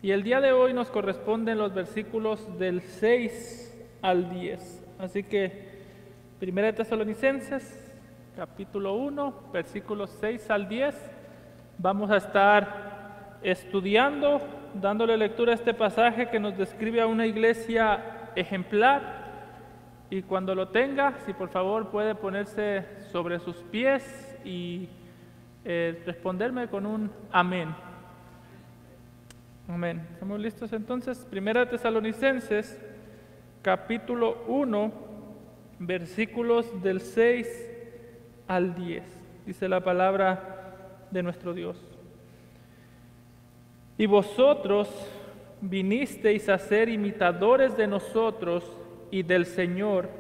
Y el día de hoy nos corresponden los versículos del 6 al 10. Así que, 1 Tesalonicenses, capítulo 1, versículos 6 al 10. Vamos a estar estudiando, dándole lectura a este pasaje que nos describe a una iglesia ejemplar. Y cuando lo tenga, si por favor puede ponerse sobre sus pies y responderme con un amén. Amén. ¿Estamos listos entonces? 1 Tesalonicenses, capítulo 1, versículos del 6 al 10. Dice la palabra de nuestro Dios. Y vosotros vinisteis a ser imitadores de nosotros y del Señor,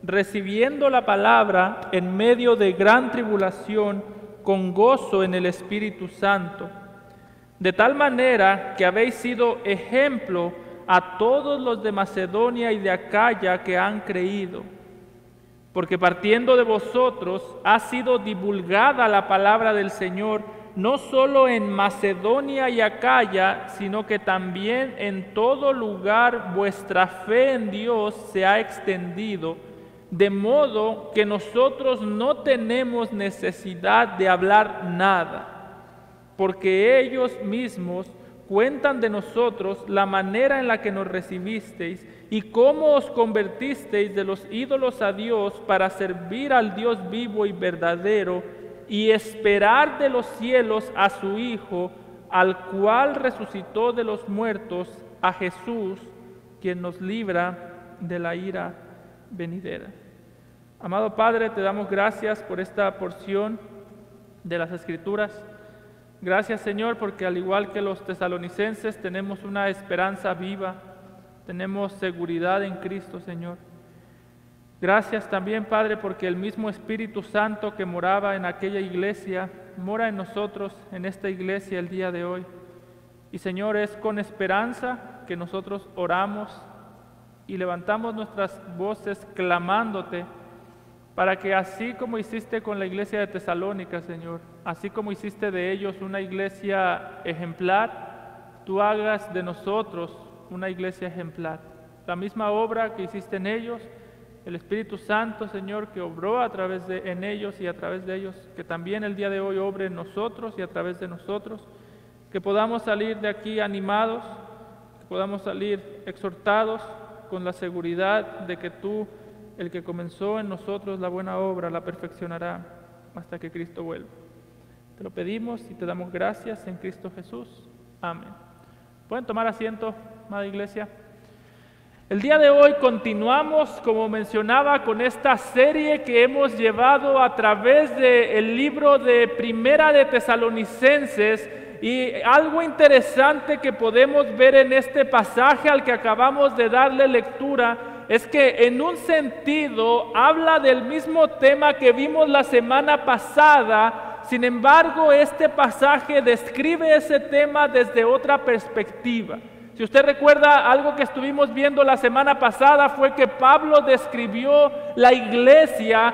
recibiendo la palabra en medio de gran tribulación, con gozo en el Espíritu Santo, de tal manera que habéis sido ejemplo a todos los de Macedonia y de Acaya que han creído, porque partiendo de vosotros ha sido divulgada la palabra del Señor, no solo en Macedonia y Acaya, sino que también en todo lugar vuestra fe en Dios se ha extendido, de modo que nosotros no tenemos necesidad de hablar nada, porque ellos mismos cuentan de nosotros la manera en la que nos recibisteis y cómo os convertisteis de los ídolos a Dios para servir al Dios vivo y verdadero y esperar de los cielos a su Hijo, al cual resucitó de los muertos, a Jesús, quien nos libra de la ira venidera. Amado Padre, te damos gracias por esta porción de las Escrituras. Gracias, Señor, porque al igual que los tesalonicenses tenemos una esperanza viva, tenemos seguridad en Cristo, Señor. Gracias también, Padre, porque el mismo Espíritu Santo que moraba en aquella iglesia, mora en nosotros, en esta iglesia el día de hoy. Y, Señor, es con esperanza que nosotros oramos y levantamos nuestras voces clamándote, para que así como hiciste con la iglesia de Tesalónica, Señor, así como hiciste de ellos una iglesia ejemplar, tú hagas de nosotros una iglesia ejemplar. La misma obra que hiciste en ellos, el Espíritu Santo, Señor, que obró en ellos y a través de ellos, que también el día de hoy obre en nosotros y a través de nosotros, que podamos salir de aquí animados, que podamos salir exhortados con la seguridad de que tú, el que comenzó en nosotros la buena obra, la perfeccionará hasta que Cristo vuelva. Te lo pedimos y te damos gracias en Cristo Jesús. Amén. ¿Pueden tomar asiento, amada iglesia? El día de hoy continuamos, como mencionaba, con esta serie que hemos llevado a través del libro de Primera de Tesalonicenses, y algo interesante que podemos ver en este pasaje al que acabamos de darle lectura es que en un sentido habla del mismo tema que vimos la semana pasada. Sin embargo, este pasaje describe ese tema desde otra perspectiva. Si usted recuerda, algo que estuvimos viendo la semana pasada fue que Pablo describió la iglesia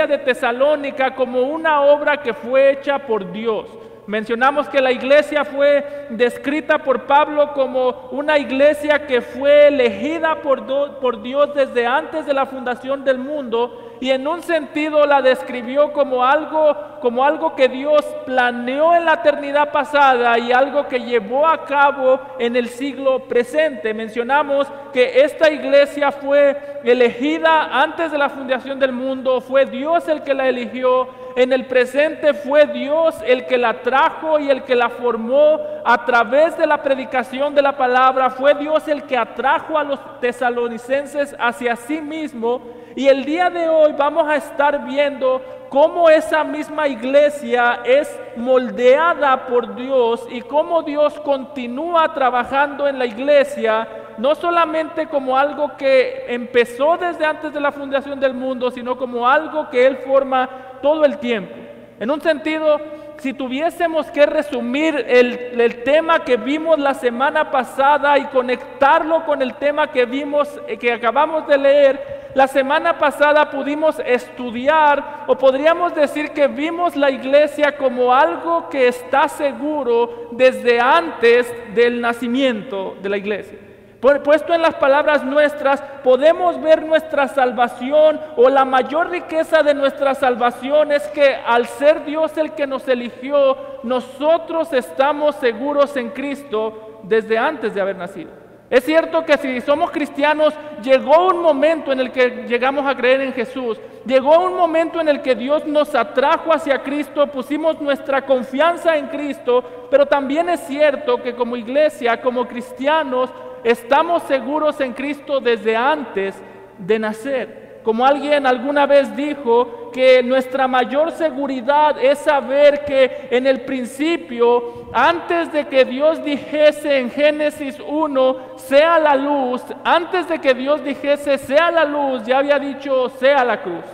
de Tesalónica, como una obra que fue hecha por Dios. Mencionamos que la iglesia fue descrita por Pablo como una iglesia que fue elegida por Dios desde antes de la fundación del mundo, y en un sentido la describió como algo que Dios planeó en la eternidad pasada y algo que llevó a cabo en el siglo presente. Mencionamos que esta iglesia fue elegida antes de la fundación del mundo, fue Dios el que la eligió. En el presente fue Dios el que la trajo y el que la formó a través de la predicación de la palabra. Fue Dios el que atrajo a los tesalonicenses hacia sí mismo. Y el día de hoy vamos a estar viendo cómo esa misma iglesia es moldeada por Dios y cómo Dios continúa trabajando en la iglesia, no solamente como algo que empezó desde antes de la fundación del mundo, sino como algo que Él forma todo el tiempo. En un sentido, si tuviésemos que resumir el tema que vimos la semana pasada y conectarlo con el tema que vimos, que acabamos de leer, la semana pasada pudimos estudiar, o podríamos decir que vimos la iglesia como algo que está seguro desde antes del nacimiento de la iglesia. Puesto en las palabras nuestras, podemos ver nuestra salvación, o la mayor riqueza de nuestra salvación es que al ser Dios el que nos eligió, nosotros estamos seguros en Cristo desde antes de haber nacido. Es cierto que si somos cristianos, llegó un momento en el que llegamos a creer en Jesús, llegó un momento en el que Dios nos atrajo hacia Cristo, pusimos nuestra confianza en Cristo, pero también es cierto que como iglesia, como cristianos, estamos seguros en Cristo desde antes de nacer. Como alguien alguna vez dijo, que nuestra mayor seguridad es saber que en el principio, antes de que Dios dijese en Génesis 1, sea la luz, antes de que Dios dijese sea la luz, ya había dicho sea la cruz.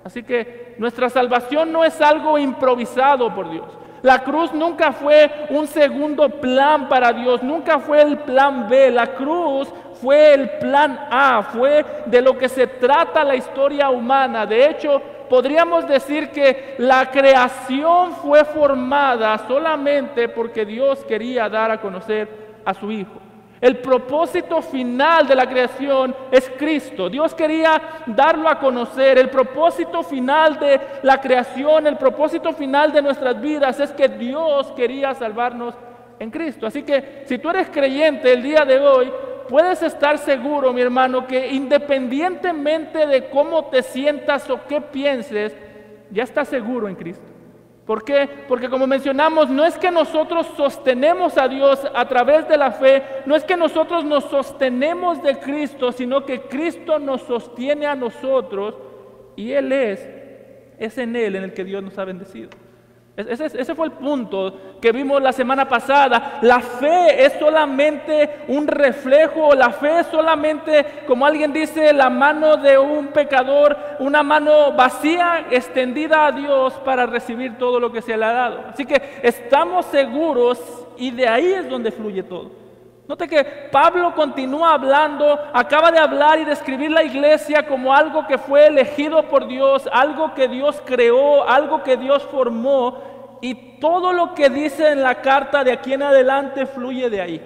Así que nuestra salvación no es algo improvisado por Dios. La cruz nunca fue un segundo plan para Dios, nunca fue el plan B. La cruz fue el plan A, fue de lo que se trata la historia humana. De hecho, podríamos decir que la creación fue formada solamente porque Dios quería dar a conocer a su Hijo. El propósito final de la creación es Cristo. Dios quería darlo a conocer. El propósito final de la creación, el propósito final de nuestras vidas es que Dios quería salvarnos en Cristo. Así que si tú eres creyente el día de hoy, puedes estar seguro, mi hermano, que independientemente de cómo te sientas o qué pienses, ya estás seguro en Cristo. ¿Por qué? Porque como mencionamos, no es que nosotros sostenemos a Dios a través de la fe, no es que nosotros nos sostenemos de Cristo, sino que Cristo nos sostiene a nosotros y Él es en Él en el que Dios nos ha bendecido. Ese fue el punto que vimos la semana pasada. La fe es solamente un reflejo, la fe es solamente, como alguien dice, la mano de un pecador, una mano vacía extendida a Dios para recibir todo lo que se le ha dado. Así que estamos seguros y de ahí es donde fluye todo. Note que Pablo continúa hablando, acaba de hablar y describir la iglesia como algo que fue elegido por Dios, algo que Dios creó, algo que Dios formó, y todo lo que dice en la carta de aquí en adelante fluye de ahí.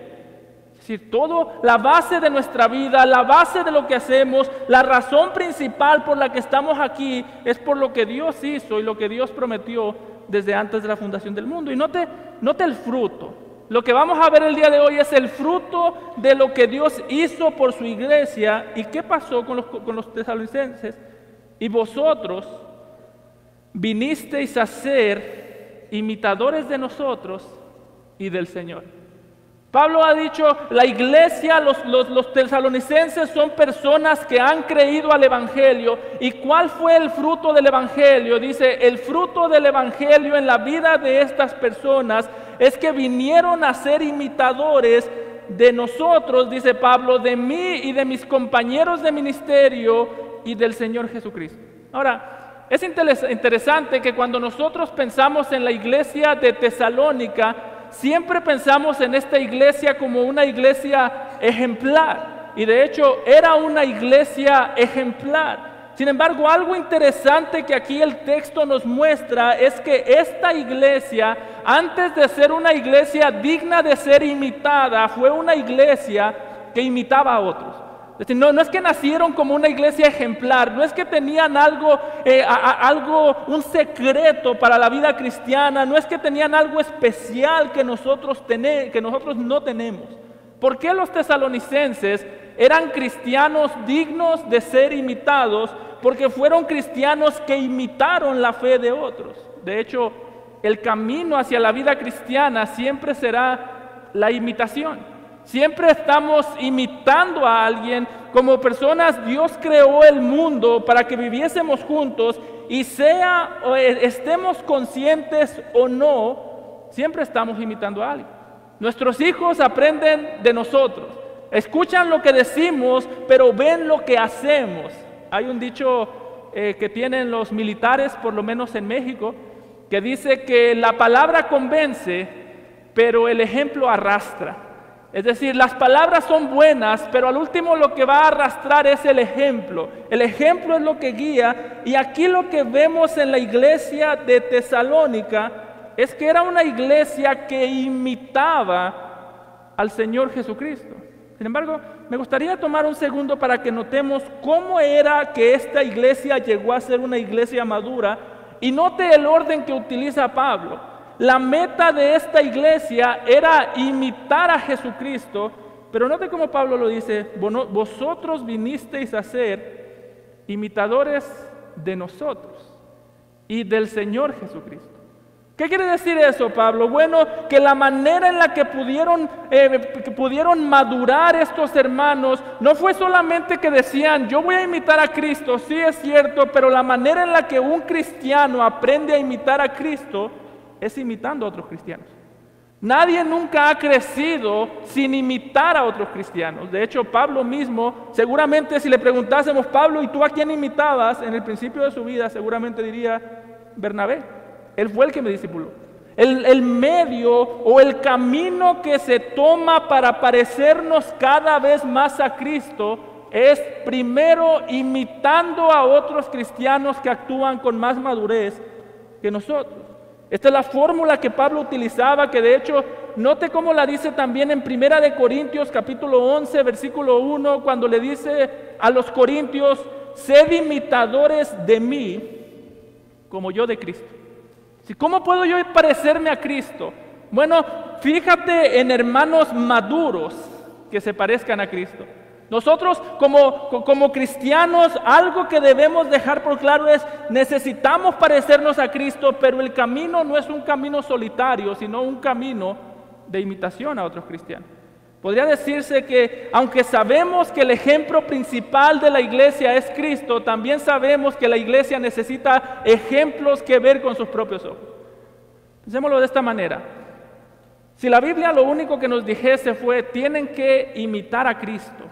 Es decir, todo, la base de nuestra vida, la base de lo que hacemos, la razón principal por la que estamos aquí es por lo que Dios hizo y lo que Dios prometió desde antes de la fundación del mundo. Y note el fruto. Lo que vamos a ver el día de hoy es el fruto de lo que Dios hizo por su iglesia. ¿Y qué pasó con los tesalonicenses? Y vosotros vinisteis a ser imitadores de nosotros y del Señor. Pablo ha dicho, la iglesia, los tesalonicenses son personas que han creído al Evangelio. ¿Y cuál fue el fruto del Evangelio? Dice, el fruto del Evangelio en la vida de estas personas es que vinieron a ser imitadores de nosotros, dice Pablo, de mí y de mis compañeros de ministerio y del Señor Jesucristo. Ahora, es interesante que cuando nosotros pensamos en la iglesia de Tesalónica, siempre pensamos en esta iglesia como una iglesia ejemplar. Y de hecho, era una iglesia ejemplar. Sin embargo, algo interesante que aquí el texto nos muestra es que esta iglesia, antes de ser una iglesia digna de ser imitada, fue una iglesia que imitaba a otros. Es decir, no es que nacieron como una iglesia ejemplar, no es que tenían algo, un secreto para la vida cristiana, no es que tenían algo especial que nosotros no tenemos. ¿Por qué los tesalonicenses eran cristianos dignos de ser imitados? Porque fueron cristianos que imitaron la fe de otros. De hecho, el camino hacia la vida cristiana siempre será la imitación. Siempre estamos imitando a alguien. Como personas, Dios creó el mundo para que viviésemos juntos y estemos conscientes o no, siempre estamos imitando a alguien. Nuestros hijos aprenden de nosotros. Escuchan lo que decimos, pero ven lo que hacemos. Hay un dicho que tienen los militares, por lo menos en México, que dice que la palabra convence, pero el ejemplo arrastra. Es decir, las palabras son buenas, pero al último lo que va a arrastrar es el ejemplo. El ejemplo es lo que guía, y aquí lo que vemos en la iglesia de Tesalónica es que era una iglesia que imitaba al Señor Jesucristo. Sin embargo, me gustaría tomar un segundo para que notemos cómo era que esta iglesia llegó a ser una iglesia madura, y note el orden que utiliza Pablo. La meta de esta iglesia era imitar a Jesucristo, pero note cómo Pablo lo dice: vosotros vinisteis a ser imitadores de nosotros y del Señor Jesucristo. ¿Qué quiere decir eso, Pablo? Bueno, que la manera en la que pudieron madurar estos hermanos no fue solamente que decían, yo voy a imitar a Cristo, sí es cierto, pero la manera en la que un cristiano aprende a imitar a Cristo es imitando a otros cristianos. Nadie nunca ha crecido sin imitar a otros cristianos. De hecho, Pablo mismo, seguramente si le preguntásemos, Pablo, ¿y tú a quién imitabas? En el principio de su vida seguramente diría Bernabé. Él fue el que me discipuló. El medio o el camino que se toma para parecernos cada vez más a Cristo es primero imitando a otros cristianos que actúan con más madurez que nosotros. Esta es la fórmula que Pablo utilizaba, que de hecho, note cómo la dice también en 1 Corintios capítulo 11, versículo 1, cuando le dice a los corintios, sed imitadores de mí, como yo de Cristo. ¿Cómo puedo yo parecerme a Cristo? Bueno, fíjate en hermanos maduros que se parezcan a Cristo. Nosotros como cristianos, algo que debemos dejar por claro es, necesitamos parecernos a Cristo, pero el camino no es un camino solitario, sino un camino de imitación a otros cristianos. Podría decirse que, aunque sabemos que el ejemplo principal de la iglesia es Cristo, también sabemos que la iglesia necesita ejemplos que ver con sus propios ojos. Pensémoslo de esta manera. Si la Biblia lo único que nos dijese fue, tienen que imitar a Cristo,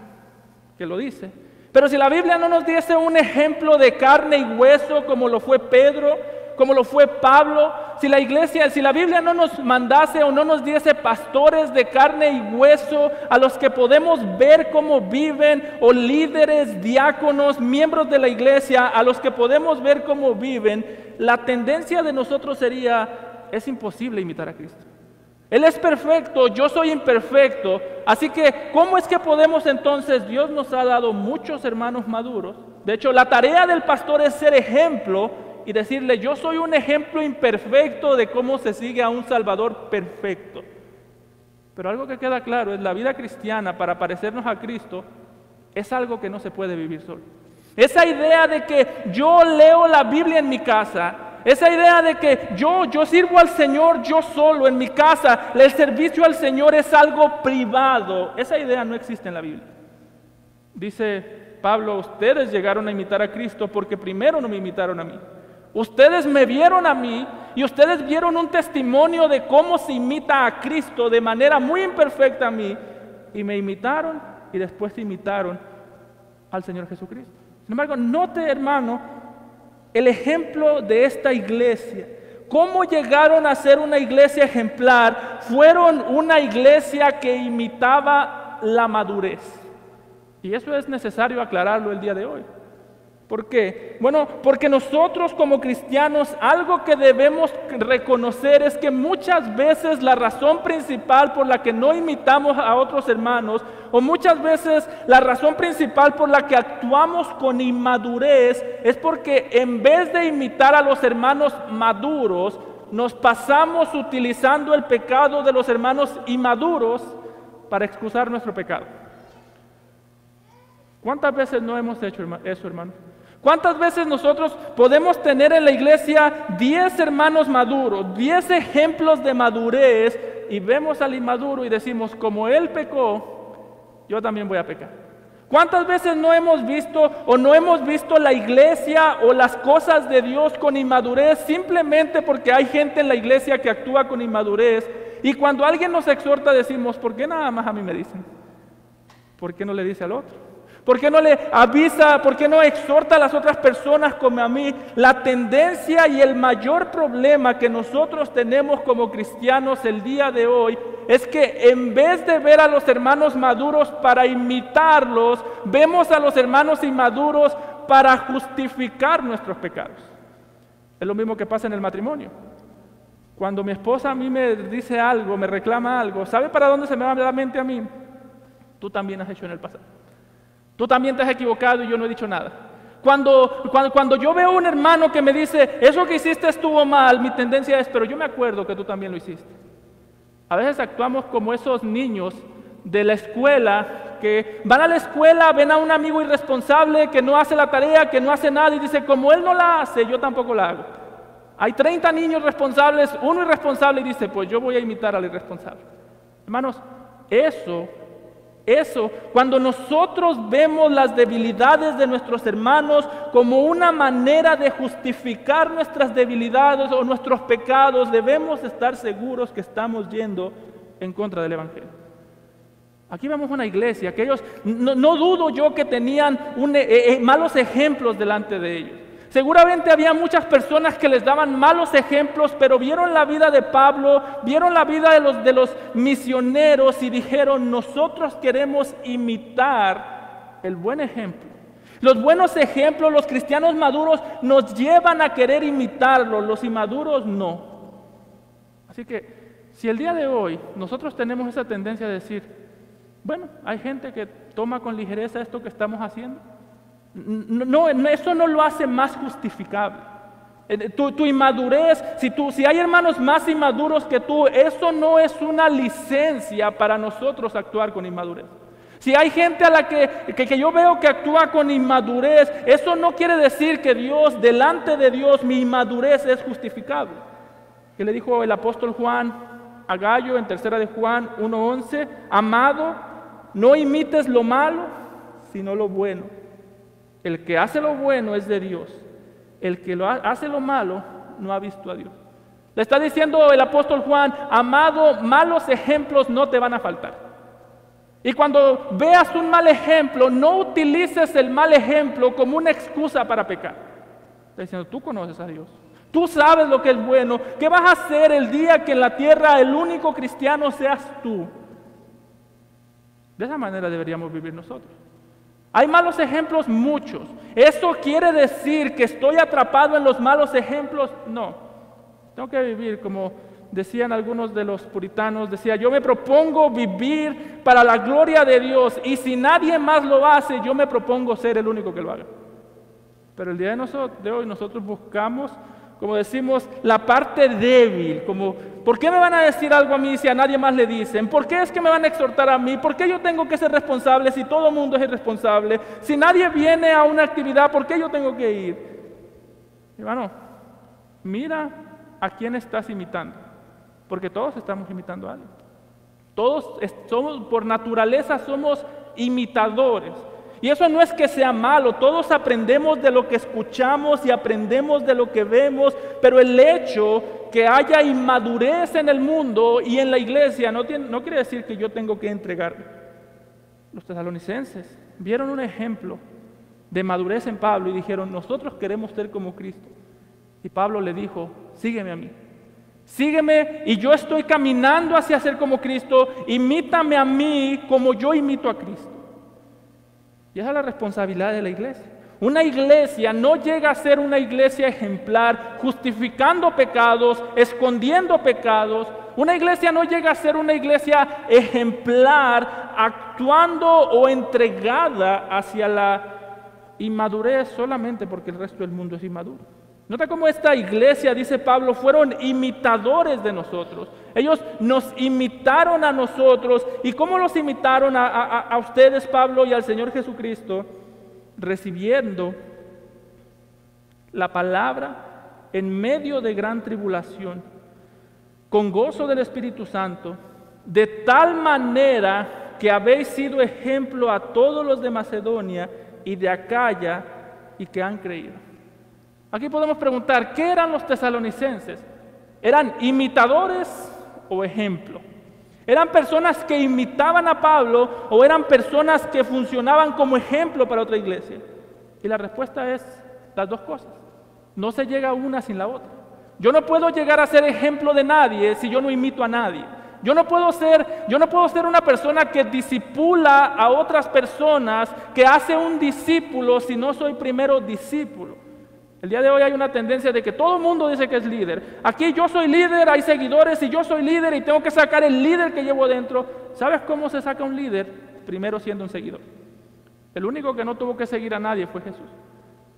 que lo dice. Pero si la Biblia no nos diese un ejemplo de carne y hueso como lo fue Pedro, como lo fue Pablo, si la Biblia no nos mandase o no nos diese pastores de carne y hueso a los que podemos ver cómo viven, o líderes, diáconos, miembros de la iglesia a los que podemos ver cómo viven, la tendencia de nosotros sería, es imposible imitar a Cristo. Él es perfecto, yo soy imperfecto, así que ¿cómo es que podemos entonces? Dios nos ha dado muchos hermanos maduros. De hecho, la tarea del pastor es ser ejemplo y decirle, yo soy un ejemplo imperfecto de cómo se sigue a un Salvador perfecto. Pero algo que queda claro es la vida cristiana, para parecernos a Cristo, es algo que no se puede vivir solo. Esa idea de que yo leo la Biblia en mi casa, esa idea de que yo sirvo al Señor yo solo en mi casa, el servicio al Señor es algo privado, esa idea no existe en la Biblia. Dice Pablo, ustedes llegaron a imitar a Cristo porque primero no me imitaron a mí. Ustedes me vieron a mí y ustedes vieron un testimonio de cómo se imita a Cristo de manera muy imperfecta a mí, y me imitaron y después imitaron al Señor Jesucristo. Sin embargo, note, hermano, el ejemplo de esta iglesia. ¿Cómo llegaron a ser una iglesia ejemplar? Fueron una iglesia que imitaba la madurez. Y eso es necesario aclararlo el día de hoy. ¿Por qué? Bueno, porque nosotros como cristianos, algo que debemos reconocer es que muchas veces la razón principal por la que no imitamos a otros hermanos, o muchas veces la razón principal por la que actuamos con inmadurez, es porque en vez de imitar a los hermanos maduros, nos pasamos utilizando el pecado de los hermanos inmaduros para excusar nuestro pecado. ¿Cuántas veces no hemos hecho eso, hermano? ¿Cuántas veces nosotros podemos tener en la iglesia 10 hermanos maduros, 10 ejemplos de madurez, y vemos al inmaduro y decimos, como él pecó, yo también voy a pecar? ¿Cuántas veces no hemos visto la iglesia o las cosas de Dios con inmadurez simplemente porque hay gente en la iglesia que actúa con inmadurez? Y cuando alguien nos exhorta decimos, ¿por qué nada más a mí me dicen? ¿Por qué no le dice al otro? ¿Por qué no le avisa? ¿Por qué no exhorta a las otras personas como a mí? La tendencia y el mayor problema que nosotros tenemos como cristianos el día de hoy es que en vez de ver a los hermanos maduros para imitarlos, vemos a los hermanos inmaduros para justificar nuestros pecados. Es lo mismo que pasa en el matrimonio. Cuando mi esposa a mí me dice algo, me reclama algo, ¿sabe para dónde se me va la mente a mí? Tú también has hecho en el pasado. Tú también te has equivocado y yo no he dicho nada. Cuando yo veo a un hermano que me dice, eso que hiciste estuvo mal, mi tendencia es, pero yo me acuerdo que tú también lo hiciste. A veces actuamos como esos niños de la escuela que van a la escuela, ven a un amigo irresponsable que no hace la tarea, que no hace nada y dice, como él no la hace, yo tampoco la hago. Hay 30 niños responsables, uno irresponsable y dice, pues yo voy a imitar al irresponsable. Hermanos, eso, cuando nosotros vemos las debilidades de nuestros hermanos como una manera de justificar nuestras debilidades o nuestros pecados, debemos estar seguros que estamos yendo en contra del Evangelio. Aquí vemos una iglesia que ellos, no dudo yo que tenían malos ejemplos delante de ellos. Seguramente había muchas personas que les daban malos ejemplos, pero vieron la vida de Pablo, vieron la vida de los misioneros y dijeron, nosotros queremos imitar el buen ejemplo. Los buenos ejemplos, los cristianos maduros nos llevan a querer imitarlos, los inmaduros no. Así que, si el día de hoy nosotros tenemos esa tendencia de decir, bueno, hay gente que toma con ligereza esto que estamos haciendo, no, eso no lo hace más justificable. Tu inmadurez, si hay hermanos más inmaduros que tú, eso no es una licencia para nosotros actuar con inmadurez. Si hay gente a la que yo veo que actúa con inmadurez, eso no quiere decir que Dios, delante de Dios, mi inmadurez es justificable. Que le dijo el apóstol Juan a Gallo en 3 de Juan 1:11, amado, no imites lo malo, sino lo bueno. El que hace lo bueno es de Dios. El que hace lo malo no ha visto a Dios. Le está diciendo el apóstol Juan, amado, malos ejemplos no te van a faltar. Y cuando veas un mal ejemplo, no utilices el mal ejemplo como una excusa para pecar. Está diciendo, tú conoces a Dios. Tú sabes lo que es bueno. ¿Qué vas a hacer el día que en la tierra el único cristiano seas tú? De esa manera deberíamos vivir nosotros. Hay malos ejemplos muchos. ¿Eso quiere decir que estoy atrapado en los malos ejemplos? No. Tengo que vivir como decían algunos de los puritanos. Decía, yo me propongo vivir para la gloria de Dios y si nadie más lo hace, yo me propongo ser el único que lo haga. Pero el día de hoy nosotros buscamos, como decimos, la parte débil, como, ¿por qué me van a decir algo a mí si a nadie más le dicen? ¿Por qué es que me van a exhortar a mí? ¿Por qué yo tengo que ser responsable si todo el mundo es irresponsable? Si nadie viene a una actividad, ¿por qué yo tengo que ir? Hermano, mira a quién estás imitando, porque todos estamos imitando a alguien. Todos somos, por naturaleza, somos imitadores. Y eso no es que sea malo, todos aprendemos de lo que escuchamos y aprendemos de lo que vemos, pero el hecho que haya inmadurez en el mundo y en la iglesia no quiere decir que yo tengo que entregarme. Los tesalonicenses vieron un ejemplo de madurez en Pablo y dijeron, nosotros queremos ser como Cristo. Y Pablo le dijo, sígueme a mí. Sígueme y yo estoy caminando hacia ser como Cristo, imítame a mí como yo imito a Cristo. Y esa es la responsabilidad de la iglesia. Una iglesia no llega a ser una iglesia ejemplar, justificando pecados, escondiendo pecados. Una iglesia no llega a ser una iglesia ejemplar, actuando o entregada hacia la inmadurez solamente porque el resto del mundo es inmaduro. Nota cómo esta iglesia, dice Pablo, fueron imitadores de nosotros. Ellos nos imitaron a nosotros. ¿Y cómo los imitaron a ustedes, Pablo, y al Señor Jesucristo? Recibiendo la palabra en medio de gran tribulación, con gozo del Espíritu Santo, de tal manera que habéis sido ejemplo a todos los de Macedonia y de Acaya y que han creído. Aquí podemos preguntar, ¿qué eran los tesalonicenses? ¿Eran imitadores o ejemplo? ¿Eran personas que imitaban a Pablo o eran personas que funcionaban como ejemplo para otra iglesia? Y la respuesta es las dos cosas. No se llega a una sin la otra. Yo no puedo llegar a ser ejemplo de nadie si yo no imito a nadie. Yo no puedo ser una persona que discipula a otras personas, que hace un discípulo si no soy primero discípulo. El día de hoy hay una tendencia de que todo el mundo dice que es líder. Aquí yo soy líder, hay seguidores y yo soy líder y tengo que sacar el líder que llevo dentro. ¿Sabes cómo se saca un líder? Primero siendo un seguidor. El único que no tuvo que seguir a nadie fue Jesús.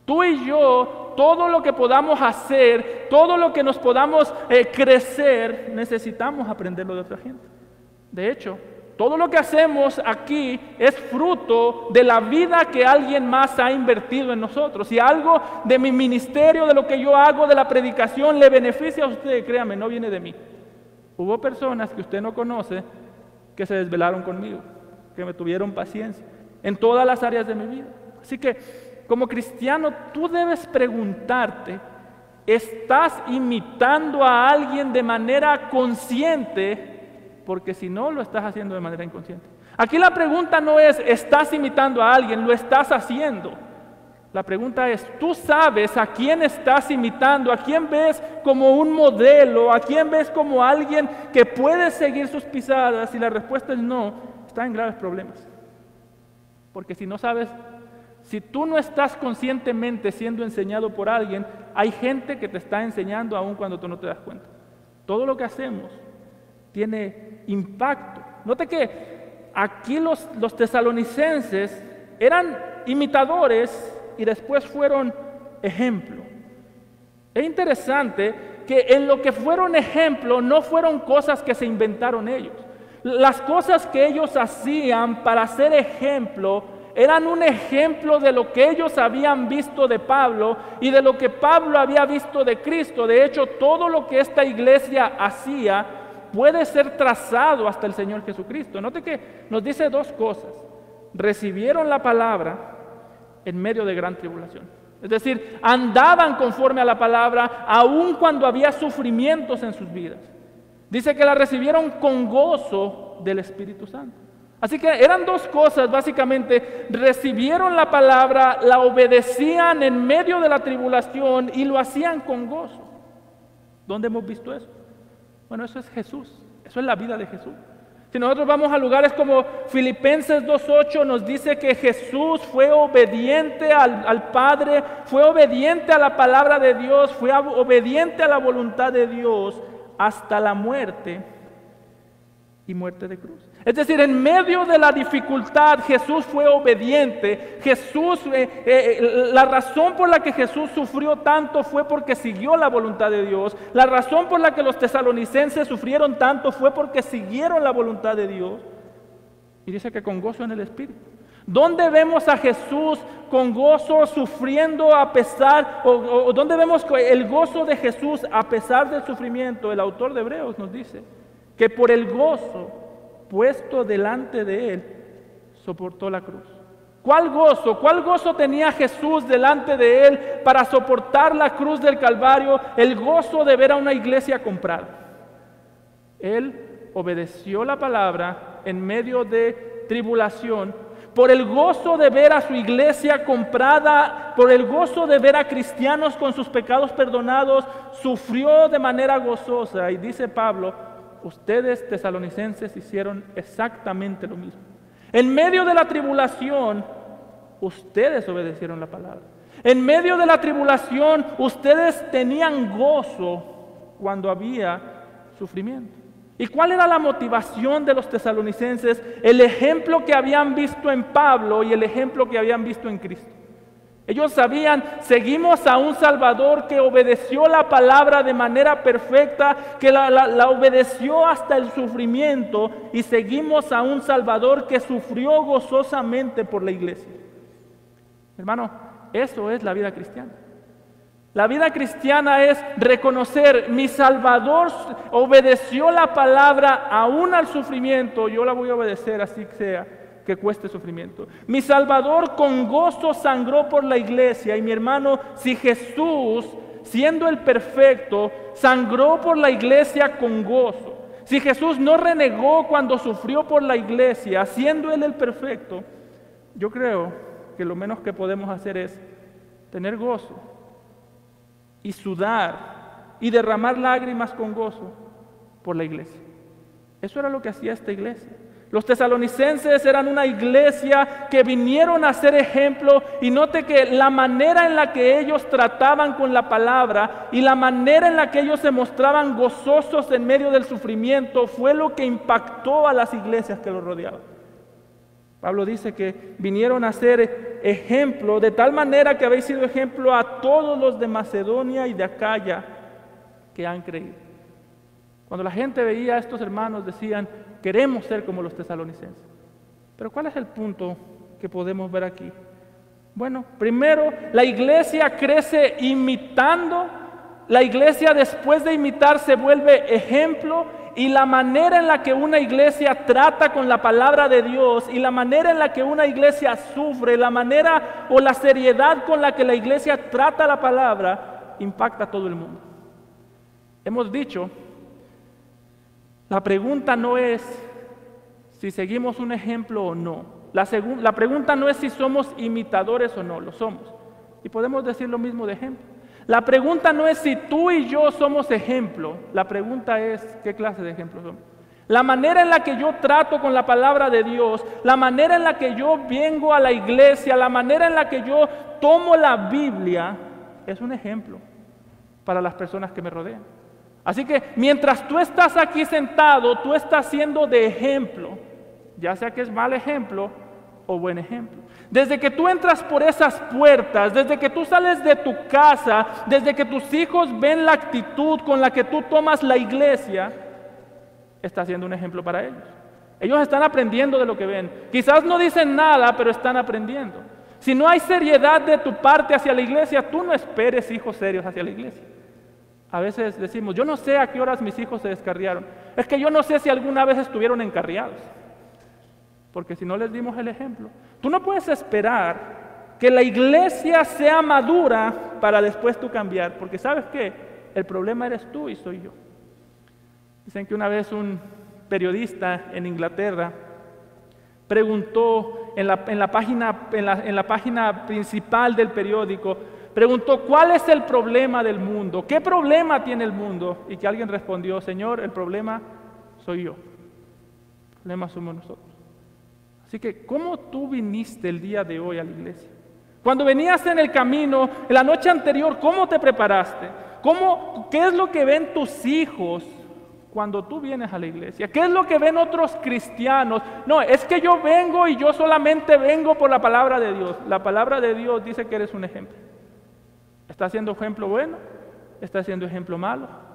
Tú y yo, todo lo que podamos hacer, todo lo que nos podamos crecer, necesitamos aprenderlo de otra gente. De hecho, todo lo que hacemos aquí es fruto de la vida que alguien más ha invertido en nosotros. Si algo de mi ministerio, de lo que yo hago, de la predicación, le beneficia a usted, créame, no viene de mí. Hubo personas que usted no conoce que se desvelaron conmigo, que me tuvieron paciencia en todas las áreas de mi vida. Así que, como cristiano, tú debes preguntarte, ¿estás imitando a alguien de manera consciente? Porque si no, lo estás haciendo de manera inconsciente. Aquí la pregunta no es, ¿estás imitando a alguien? Lo estás haciendo. La pregunta es, ¿tú sabes a quién estás imitando? ¿A quién ves como un modelo? ¿A quién ves como alguien que puede seguir sus pisadas? Si la respuesta es no, está en graves problemas. Porque si no sabes, si tú no estás conscientemente siendo enseñado por alguien, hay gente que te está enseñando aun cuando tú no te das cuenta. Todo lo que hacemos tiene impacto. Note que aquí los tesalonicenses eran imitadores y después fueron ejemplo. Es interesante que en lo que fueron ejemplo no fueron cosas que se inventaron ellos. Las cosas que ellos hacían para ser ejemplo eran un ejemplo de lo que ellos habían visto de Pablo y de lo que Pablo había visto de Cristo. De hecho, todo lo que esta iglesia hacía puede ser trazado hasta el Señor Jesucristo. Note que nos dice dos cosas. Recibieron la palabra en medio de gran tribulación. Es decir, andaban conforme a la palabra aun cuando había sufrimientos en sus vidas. Dice que la recibieron con gozo del Espíritu Santo. Así que eran dos cosas básicamente. Recibieron la palabra, la obedecían en medio de la tribulación y lo hacían con gozo. ¿Dónde hemos visto eso? Bueno, eso es Jesús, eso es la vida de Jesús. Si nosotros vamos a lugares como Filipenses 2:8 nos dice que Jesús fue obediente al Padre, fue obediente a la palabra de Dios, fue obediente a la voluntad de Dios hasta la muerte y muerte de cruz. Es decir, en medio de la dificultad Jesús fue obediente. Jesús, la razón por la que Jesús sufrió tanto fue porque siguió la voluntad de Dios. La razón por la que los tesalonicenses sufrieron tanto fue porque siguieron la voluntad de Dios. Y dice que con gozo en el Espíritu. ¿Dónde vemos a Jesús con gozo sufriendo a pesar, o dónde vemos el gozo de Jesús a pesar del sufrimiento? El autor de Hebreos nos dice que por el gozo puesto delante de él, soportó la cruz. ¿Cuál gozo? ¿Cuál gozo tenía Jesús delante de él para soportar la cruz del Calvario? El gozo de ver a una iglesia comprada. Él obedeció la palabra en medio de tribulación, por el gozo de ver a su iglesia comprada, por el gozo de ver a cristianos con sus pecados perdonados, sufrió de manera gozosa. Y dice Pablo, ustedes tesalonicenses hicieron exactamente lo mismo. En medio de la tribulación, ustedes obedecieron la palabra. En medio de la tribulación, ustedes tenían gozo cuando había sufrimiento. ¿Y cuál era la motivación de los tesalonicenses? El ejemplo que habían visto en Pablo y el ejemplo que habían visto en Cristo. Ellos sabían, seguimos a un Salvador que obedeció la palabra de manera perfecta, que la obedeció hasta el sufrimiento, y seguimos a un Salvador que sufrió gozosamente por la iglesia. Hermano, eso es la vida cristiana. La vida cristiana es reconocer, mi Salvador obedeció la palabra aún al sufrimiento, yo la voy a obedecer así sea, que cueste sufrimiento. Mi Salvador con gozo sangró por la iglesia. Y mi hermano, si Jesús, siendo el perfecto, sangró por la iglesia con gozo, si Jesús no renegó cuando sufrió por la iglesia, siendo Él el perfecto, yo creo que lo menos que podemos hacer es tener gozo y sudar y derramar lágrimas con gozo por la iglesia. Eso era lo que hacía esta iglesia. Los tesalonicenses eran una iglesia que vinieron a ser ejemplo, y note que la manera en la que ellos trataban con la palabra y la manera en la que ellos se mostraban gozosos en medio del sufrimiento fue lo que impactó a las iglesias que los rodeaban. Pablo dice que vinieron a ser ejemplo, de tal manera que habéis sido ejemplo a todos los de Macedonia y de Acaya que han creído. Cuando la gente veía a estos hermanos decían, queremos ser como los tesalonicenses. Pero ¿cuál es el punto que podemos ver aquí? Bueno, primero, la iglesia crece imitando. La iglesia, después de imitar, se vuelve ejemplo, y la manera en la que una iglesia trata con la palabra de Dios y la manera en la que una iglesia sufre, la manera o la seriedad con la que la iglesia trata la palabra, impacta a todo el mundo. Hemos dicho, la pregunta no es si seguimos un ejemplo o no. La pregunta no es si somos imitadores o no, lo somos. Y podemos decir lo mismo de ejemplo. La pregunta no es si tú y yo somos ejemplo. La pregunta es qué clase de ejemplo somos. La manera en la que yo trato con la palabra de Dios, la manera en la que yo vengo a la iglesia, la manera en la que yo tomo la Biblia, es un ejemplo para las personas que me rodean. Así que mientras tú estás aquí sentado, tú estás siendo de ejemplo, ya sea que es mal ejemplo o buen ejemplo. Desde que tú entras por esas puertas, desde que tú sales de tu casa, desde que tus hijos ven la actitud con la que tú tomas la iglesia, estás siendo un ejemplo para ellos. Ellos están aprendiendo de lo que ven. Quizás no dicen nada, pero están aprendiendo. Si no hay seriedad de tu parte hacia la iglesia, tú no esperes hijos serios hacia la iglesia. A veces decimos, yo no sé a qué horas mis hijos se descarriaron. Es que yo no sé si alguna vez estuvieron encarriados. Porque si no les dimos el ejemplo. Tú no puedes esperar que la iglesia sea madura para después tú cambiar. Porque ¿sabes qué? El problema eres tú y soy yo. Dicen que una vez un periodista en Inglaterra preguntó en la página principal del periódico, preguntó, ¿cuál es el problema del mundo? ¿Qué problema tiene el mundo? Y que alguien respondió, Señor, el problema soy yo. El problema somos nosotros. Así que, ¿cómo tú viniste el día de hoy a la iglesia? Cuando venías en el camino, en la noche anterior, ¿cómo te preparaste? ¿Qué es lo que ven tus hijos cuando tú vienes a la iglesia? ¿Qué es lo que ven otros cristianos? No, es que yo vengo y yo solamente vengo por la palabra de Dios. La palabra de Dios dice que eres un ejemplo. ¿Está siendo ejemplo bueno? ¿Está siendo ejemplo malo?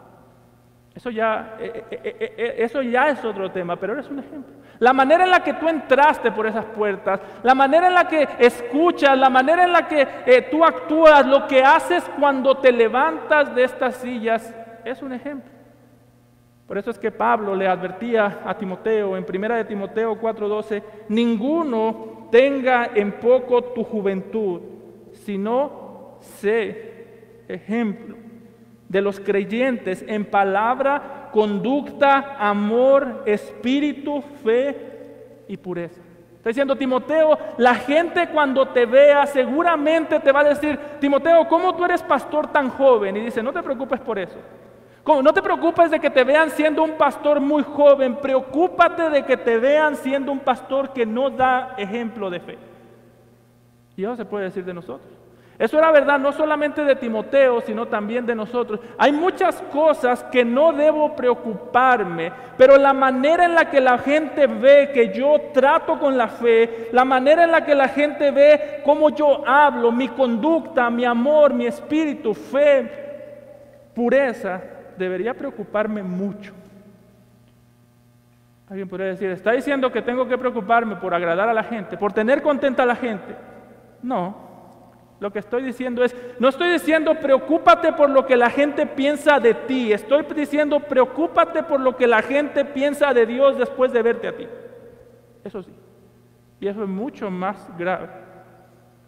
Eso ya es otro tema, pero eres un ejemplo. La manera en la que tú entraste por esas puertas, la manera en la que escuchas, la manera en la que tú actúas, lo que haces cuando te levantas de estas sillas, es un ejemplo. Por eso es que Pablo le advertía a Timoteo en 1 de Timoteo 4:12, ninguno tenga en poco tu juventud, sino sé ejemplo de los creyentes en palabra, conducta, amor, espíritu, fe y pureza. Está diciendo Timoteo, la gente cuando te vea seguramente te va a decir, Timoteo, ¿cómo tú eres pastor tan joven? Y dice, no te preocupes por eso. No te preocupes de que te vean siendo un pastor muy joven, preocúpate de que te vean siendo un pastor que no da ejemplo de fe. Y eso se puede decir de nosotros. Eso era verdad no solamente de Timoteo, sino también de nosotros. Hay muchas cosas que no debo preocuparme, pero la manera en la que la gente ve que yo trato con la fe, la manera en la que la gente ve cómo yo hablo, mi conducta, mi amor, mi espíritu, fe, pureza, debería preocuparme mucho. Alguien podría decir, ¿está diciendo que tengo que preocuparme por agradar a la gente, por tener contenta a la gente? No. Lo que estoy diciendo es, no estoy diciendo preocúpate por lo que la gente piensa de ti, estoy diciendo preocúpate por lo que la gente piensa de Dios después de verte a ti. Eso sí, y eso es mucho más grave.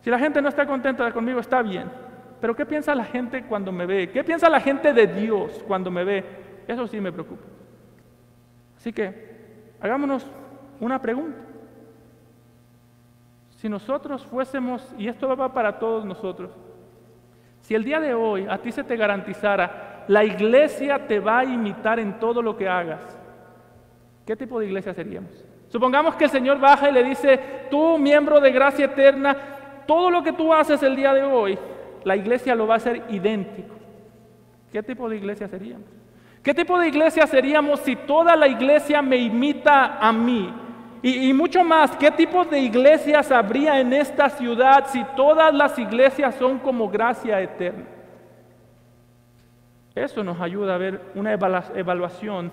Si la gente no está contenta conmigo, está bien, pero ¿qué piensa la gente cuando me ve? ¿Qué piensa la gente de Dios cuando me ve? Eso sí me preocupa. Así que hagámonos una pregunta. Si nosotros fuésemos, y esto va para todos nosotros, si el día de hoy a ti se te garantizara, la iglesia te va a imitar en todo lo que hagas, ¿qué tipo de iglesia seríamos? Supongamos que el Señor baja y le dice, tú, miembro de Gracia Eterna, todo lo que tú haces el día de hoy, la iglesia lo va a hacer idéntico. ¿Qué tipo de iglesia seríamos? ¿Qué tipo de iglesia seríamos si toda la iglesia me imita a mí? Y mucho más, ¿qué tipo de iglesias habría en esta ciudad si todas las iglesias son como Gracia Eterna? Eso nos ayuda a ver una evaluación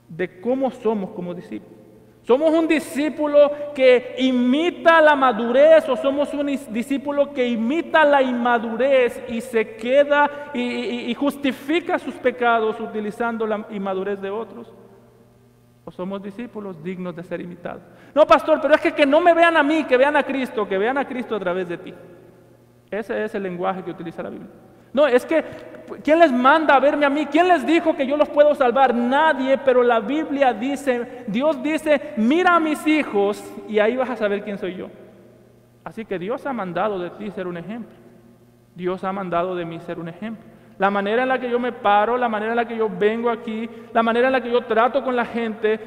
de cómo somos como discípulos. ¿Somos un discípulo que imita la madurez o somos un discípulo que imita la inmadurez y se queda y justifica sus pecados utilizando la inmadurez de otros? ¿O somos discípulos dignos de ser imitados? No, pastor, pero es que no me vean a mí, que vean a Cristo a través de ti. Ese es el lenguaje que utiliza la Biblia. No, es que, ¿quién les manda a verme a mí? ¿Quién les dijo que yo los puedo salvar? Nadie, pero la Biblia dice, Dios dice, mira a mis hijos y ahí vas a saber quién soy yo. Así que Dios ha mandado de ti ser un ejemplo. Dios ha mandado de mí ser un ejemplo. La manera en la que yo me paro, la manera en la que yo vengo aquí, la manera en la que yo trato con la gente,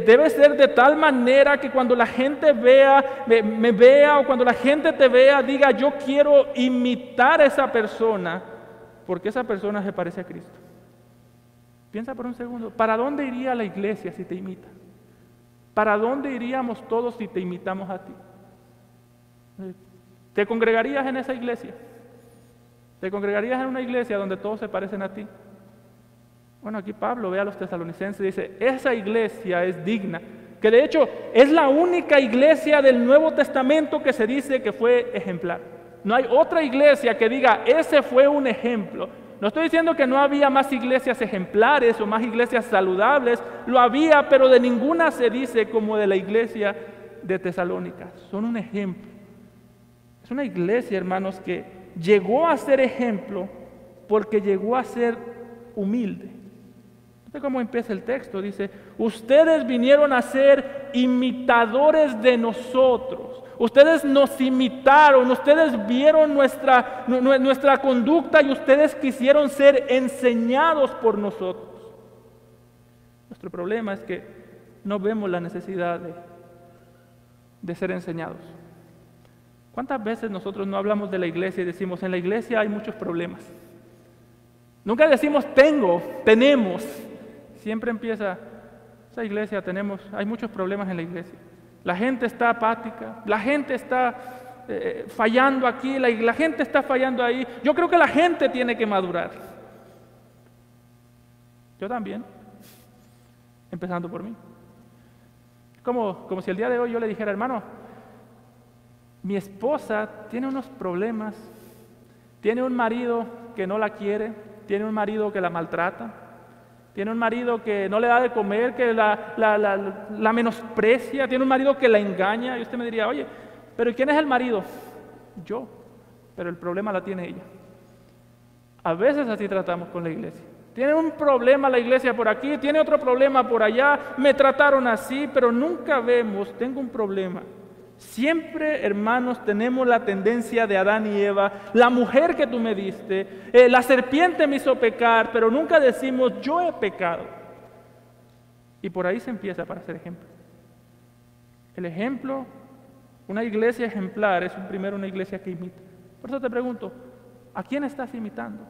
debe ser de tal manera que cuando la gente me vea o cuando la gente te vea, diga, yo quiero imitar a esa persona, porque esa persona se parece a Cristo. Piensa por un segundo, ¿para dónde iría la iglesia si te imita? ¿Para dónde iríamos todos si te imitamos a ti? ¿Te congregarías en esa iglesia? ¿Te congregarías en una iglesia donde todos se parecen a ti? Bueno, aquí Pablo ve a los tesalonicenses y dice, esa iglesia es digna, que de hecho es la única iglesia del Nuevo Testamento que se dice que fue ejemplar. No hay otra iglesia que diga, ese fue un ejemplo. No estoy diciendo que no había más iglesias ejemplares o más iglesias saludables, lo había, pero de ninguna se dice como de la iglesia de Tesalónica. Son un ejemplo. Es una iglesia, hermanos, que llegó a ser ejemplo porque llegó a ser humilde. ¿Viste cómo empieza el texto? Dice, ustedes vinieron a ser imitadores de nosotros. Ustedes nos imitaron, ustedes vieron nuestra conducta y ustedes quisieron ser enseñados por nosotros. Nuestro problema es que no vemos la necesidad de ser enseñados. ¿Cuántas veces nosotros no hablamos de la iglesia y decimos, en la iglesia hay muchos problemas? Nunca decimos tenemos. Siempre empieza, esa iglesia hay muchos problemas en la iglesia. La gente está apática, la gente está fallando aquí, la gente está fallando ahí. Yo creo que la gente tiene que madurar. Yo también, empezando por mí. Como si el día de hoy yo le dijera, hermano, mi esposa tiene unos problemas, tiene un marido que no la quiere, tiene un marido que la maltrata, tiene un marido que no le da de comer, que la menosprecia, tiene un marido que la engaña. Y usted me diría, oye, ¿pero quién es el marido? Yo, pero el problema la tiene ella. A veces así tratamos con la iglesia. Tiene un problema la iglesia por aquí, tiene otro problema por allá, me trataron así, pero nunca vemos, tengo un problema. Siempre, hermanos, tenemos la tendencia de Adán y Eva, la mujer que tú me diste, la serpiente me hizo pecar, pero nunca decimos, yo he pecado. Y por ahí se empieza para ser ejemplo. El ejemplo, una iglesia ejemplar, es primero una iglesia que imita. Por eso te pregunto, ¿a quién estás imitando?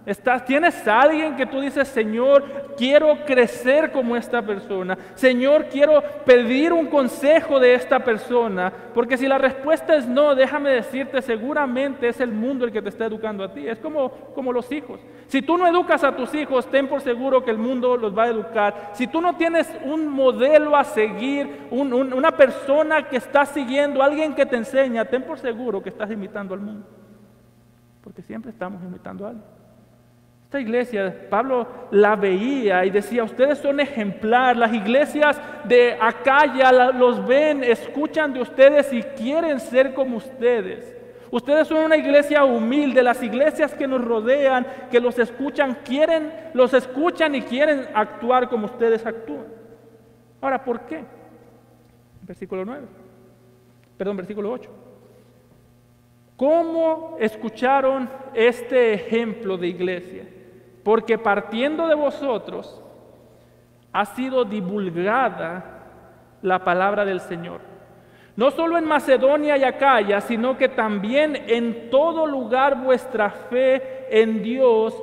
¿Tienes a alguien que tú dices, Señor, quiero crecer como esta persona? Señor, quiero pedir un consejo de esta persona. Porque si la respuesta es no, déjame decirte, seguramente es el mundo el que te está educando a ti. Es como los hijos. Si tú no educas a tus hijos, ten por seguro que el mundo los va a educar. Si tú no tienes un modelo a seguir, una persona que está siguiendo, alguien que te enseña, ten por seguro que estás imitando al mundo. Porque siempre estamos imitando a alguien. Esta iglesia, Pablo la veía y decía, ustedes son ejemplar. Las iglesias de Acaya los ven, escuchan de ustedes y quieren ser como ustedes. Ustedes son una iglesia humilde. Las iglesias que nos rodean, que los escuchan y quieren actuar como ustedes actúan. Ahora, ¿por qué? Versículo 8. ¿Cómo escucharon este ejemplo de iglesia? Porque partiendo de vosotros ha sido divulgada la palabra del Señor. No solo en Macedonia y Acaya, sino que también en todo lugar vuestra fe en Dios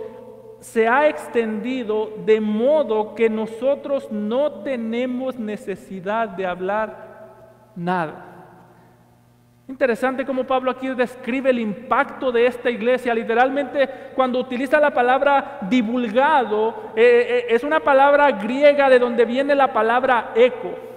se ha extendido, de modo que nosotros no tenemos necesidad de hablar nada. Interesante cómo Pablo aquí describe el impacto de esta iglesia. Literalmente, cuando utiliza la palabra divulgado, es una palabra griega de donde viene la palabra eco.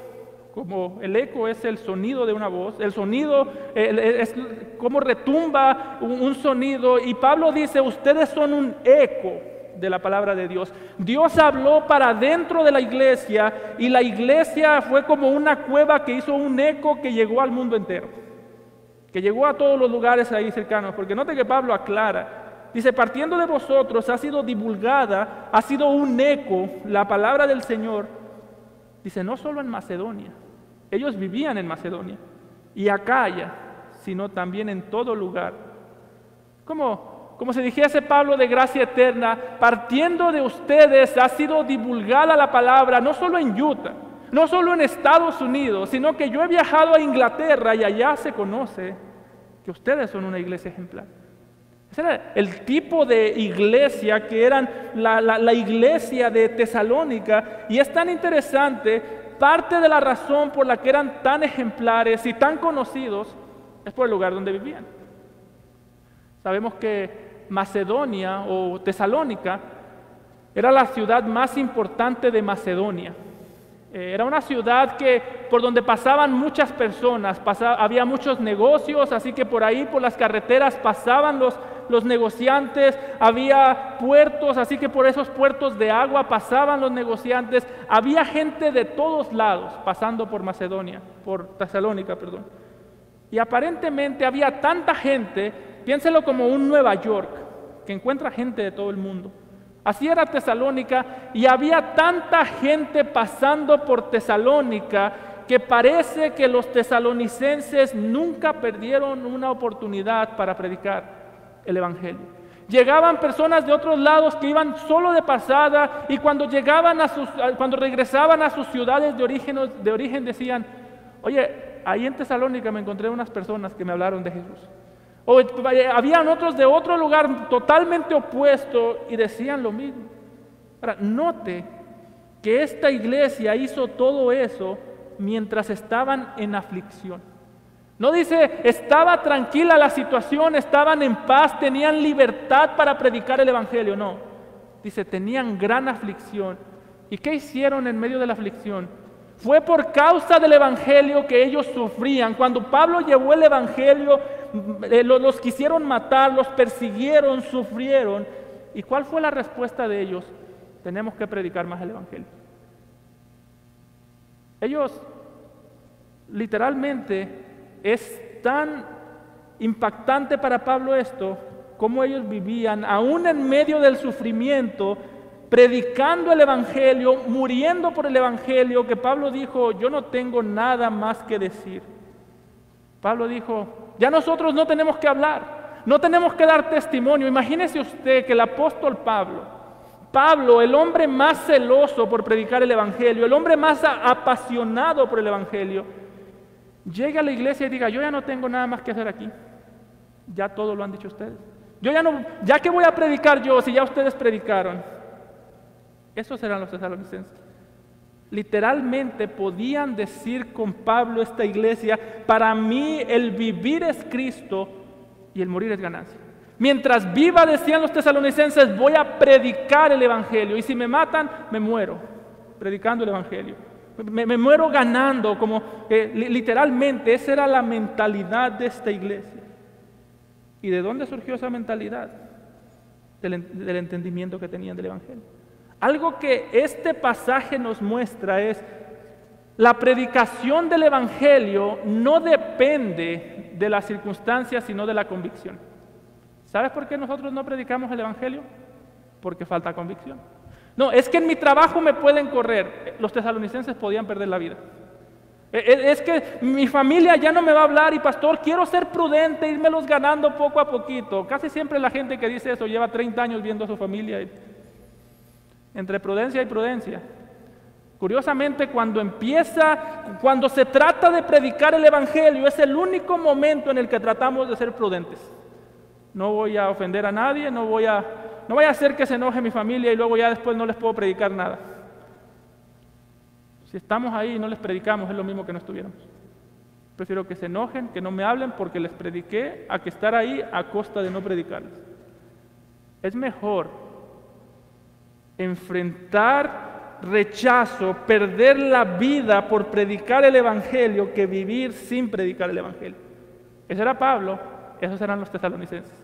Como el eco es el sonido de una voz, el sonido es como retumba un sonido, y Pablo dice, ustedes son un eco de la palabra de Dios. Dios habló para dentro de la iglesia, y la iglesia fue como una cueva que hizo un eco que llegó al mundo entero, que llegó a todos los lugares ahí cercanos, porque note que Pablo aclara, dice, partiendo de vosotros ha sido divulgada, ha sido un eco la palabra del Señor. Dice, no solo en Macedonia, ellos vivían en Macedonia y Acaya, sino también en todo lugar. Como se dijese Pablo de gracia eterna, partiendo de ustedes ha sido divulgada la palabra, no solo en Utah, no solo en Estados Unidos, sino que yo he viajado a Inglaterra y allá se conoce que ustedes son una iglesia ejemplar. Ese era el tipo de iglesia que eran la iglesia de Tesalónica, y es tan interesante, parte de la razón por la que eran tan ejemplares y tan conocidos es por el lugar donde vivían. Sabemos que Macedonia o Tesalónica era la ciudad más importante de Macedonia. Era una ciudad por donde pasaban muchas personas, había muchos negocios, así que por ahí, por las carreteras, pasaban los negociantes, había puertos, así que por esos puertos de agua pasaban los negociantes, había gente de todos lados pasando por Tesalónica. Y aparentemente había tanta gente, piénselo como un Nueva York, que encuentra gente de todo el mundo. Así era Tesalónica, y había tanta gente pasando por Tesalónica que parece que los tesalonicenses nunca perdieron una oportunidad para predicar el Evangelio. Llegaban personas de otros lados que iban solo de pasada, y cuando regresaban a sus ciudades de origen decían, oye, ahí en Tesalónica me encontré unas personas que me hablaron de Jesús. O habían otros de otro lugar totalmente opuesto y decían lo mismo. Ahora, note que esta iglesia hizo todo eso mientras estaban en aflicción. No dice, estaba tranquila la situación, estaban en paz, tenían libertad para predicar el Evangelio. No, dice, tenían gran aflicción. ¿Y qué hicieron en medio de la aflicción? Fue por causa del Evangelio que ellos sufrían. Cuando Pablo llevó el Evangelio, los quisieron matar, los persiguieron, sufrieron. ¿Y cuál fue la respuesta de ellos? Tenemos que predicar más el Evangelio. Ellos, literalmente, es tan impactante para Pablo esto, cómo ellos vivían, aún en medio del sufrimiento, predicando el Evangelio, muriendo por el Evangelio, que Pablo dijo, yo no tengo nada más que decir. Pablo dijo, ya nosotros no tenemos que hablar, no tenemos que dar testimonio. Imagínese usted que el apóstol Pablo, el hombre más celoso por predicar el Evangelio, el hombre más apasionado por el Evangelio, llegue a la iglesia y diga, yo ya no tengo nada más que hacer aquí, ya todo lo han dicho ustedes. Yo ya que voy a predicar yo si ya ustedes predicaron. Esos eran los tesalonicenses. Literalmente podían decir con Pablo esta iglesia, para mí el vivir es Cristo y el morir es ganancia. Mientras viva, decían los tesalonicenses, voy a predicar el Evangelio, y si me matan, me muero predicando el Evangelio. Me muero ganando, literalmente esa era la mentalidad de esta iglesia. ¿Y de dónde surgió esa mentalidad? Del entendimiento que tenían del Evangelio. Algo que este pasaje nos muestra es la predicación del Evangelio no depende de las circunstancias, sino de la convicción. ¿Sabes por qué nosotros no predicamos el Evangelio? Porque falta convicción. No, es que en mi trabajo me pueden correr. Los tesalonicenses podían perder la vida. Es que mi familia ya no me va a hablar y pastor, quiero ser prudente, irmelos ganando poco a poquito. Casi siempre la gente que dice eso lleva 30 años viendo a su familia. Entre prudencia y prudencia. Curiosamente, cuando se trata de predicar el Evangelio, es el único momento en el que tratamos de ser prudentes. No voy a ofender a nadie, no voy a hacer que se enoje mi familia y luego ya después no les puedo predicar nada. Si estamos ahí y no les predicamos, es lo mismo que no estuviéramos. Prefiero que se enojen, que no me hablen porque les prediqué, a que estar ahí a costa de no predicarles. Es mejor enfrentar rechazo, perder la vida por predicar el Evangelio que vivir sin predicar el Evangelio. Ese era Pablo, esos eran los tesalonicenses.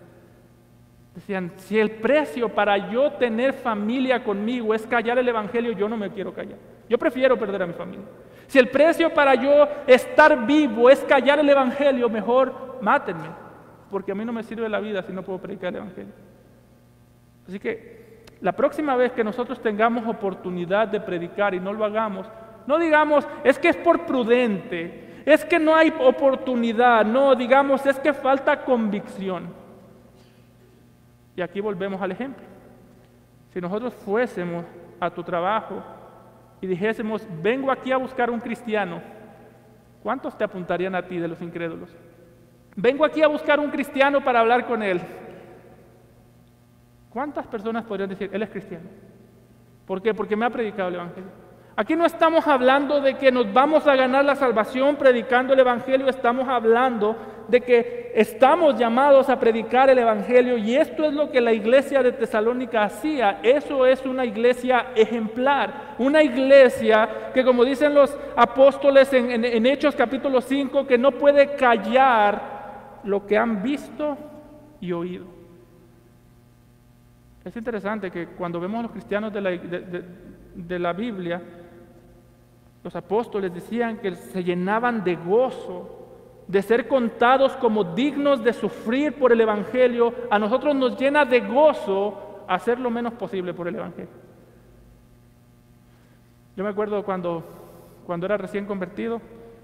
Decían, si el precio para yo tener familia conmigo es callar el Evangelio, yo no me quiero callar. Yo prefiero perder a mi familia. Si el precio para yo estar vivo es callar el Evangelio, mejor mátenme, porque a mí no me sirve la vida si no puedo predicar el Evangelio. Así que la próxima vez que nosotros tengamos oportunidad de predicar y no lo hagamos, no digamos, es que es por prudente, es que no hay oportunidad, no, digamos, es que falta convicción. Y aquí volvemos al ejemplo. Si nosotros fuésemos a tu trabajo y dijésemos, vengo aquí a buscar un cristiano, ¿cuántos te apuntarían a ti de los incrédulos? Vengo aquí a buscar un cristiano para hablar con él. ¿Cuántas personas podrían decir, él es cristiano? ¿Por qué? Porque me ha predicado el Evangelio. Aquí no estamos hablando de que nos vamos a ganar la salvación predicando el Evangelio, estamos hablando de que estamos llamados a predicar el Evangelio y esto es lo que la iglesia de Tesalónica hacía. Eso es una iglesia ejemplar, una iglesia que, como dicen los apóstoles en Hechos capítulo 5, que no puede callar lo que han visto y oído. Es interesante que cuando vemos a los cristianos de la Biblia, los apóstoles decían que se llenaban de gozo, de ser contados como dignos de sufrir por el Evangelio. A nosotros nos llena de gozo hacer lo menos posible por el Evangelio. Yo me acuerdo cuando era recién convertido,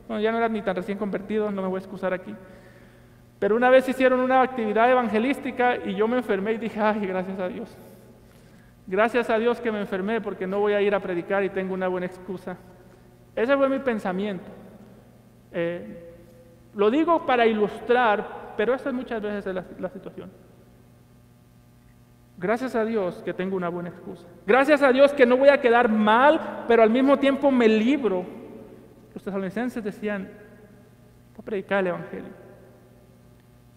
bueno, ya no era ni tan recién convertido, no me voy a excusar aquí, pero una vez hicieron una actividad evangelística y yo me enfermé y dije, ay, gracias a Dios. Gracias a Dios que me enfermé porque no voy a ir a predicar y tengo una buena excusa. Ese fue mi pensamiento. Lo digo para ilustrar, pero esa muchas veces es la situación. Gracias a Dios que tengo una buena excusa. Gracias a Dios que no voy a quedar mal, pero al mismo tiempo me libro. Los tesalonicenses decían, voy a predicar el Evangelio.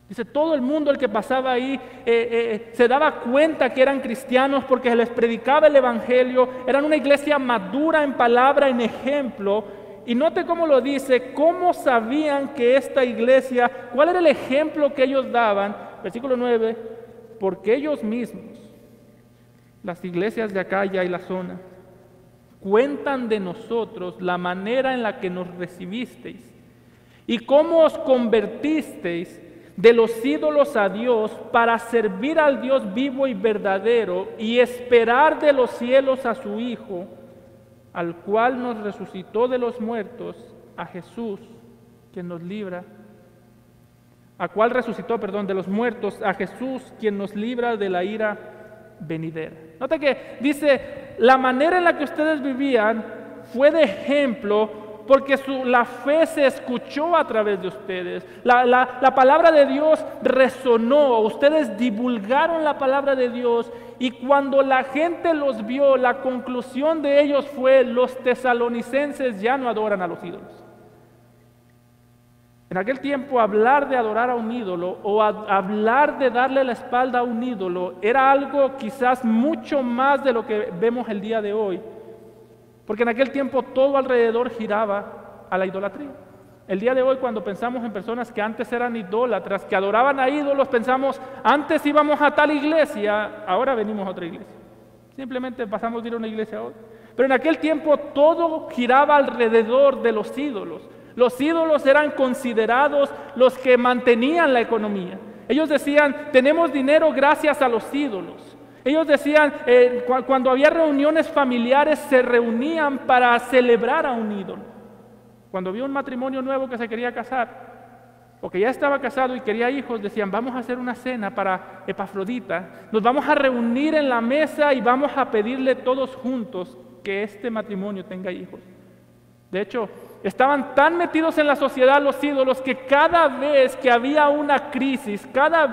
Dice, todo el mundo el que pasaba ahí se daba cuenta que eran cristianos porque se les predicaba el Evangelio, eran una iglesia madura en palabra, en ejemplo. Y note cómo lo dice, cómo sabían que esta iglesia, cuál era el ejemplo que ellos daban. Versículo 9, porque ellos mismos, las iglesias de Acaya y la zona, cuentan de nosotros la manera en la que nos recibisteis y cómo os convertisteis de los ídolos a Dios para servir al Dios vivo y verdadero y esperar de los cielos a su Hijo, al cual nos resucitó de los muertos, a Jesús, quien nos libra, de los muertos, a Jesús, quien nos libra de la ira venidera. Nota que dice, la manera en la que ustedes vivían fue de ejemplo, porque la fe se escuchó a través de ustedes. La palabra de Dios resonó, ustedes divulgaron la palabra de Dios y cuando la gente los vio, la conclusión de ellos fue, los tesalonicenses ya no adoran a los ídolos. En aquel tiempo hablar de adorar a un ídolo o hablar de darle la espalda a un ídolo era algo quizás mucho más de lo que vemos el día de hoy. Porque en aquel tiempo todo alrededor giraba a la idolatría. El día de hoy cuando pensamos en personas que antes eran idólatras, que adoraban a ídolos, pensamos, antes íbamos a tal iglesia, ahora venimos a otra iglesia. Simplemente pasamos de ir a una iglesia a otra. Pero en aquel tiempo todo giraba alrededor de los ídolos. Los ídolos eran considerados los que mantenían la economía. Ellos decían, tenemos dinero gracias a los ídolos. Ellos decían, cuando había reuniones familiares, se reunían para celebrar a un ídolo. Cuando había un matrimonio nuevo que se quería casar, o que ya estaba casado y quería hijos, decían, vamos a hacer una cena para Epafrodita, nos vamos a reunir en la mesa y vamos a pedirle todos juntos que este matrimonio tenga hijos. De hecho, estaban tan metidos en la sociedad los ídolos que cada vez que había una crisis, cada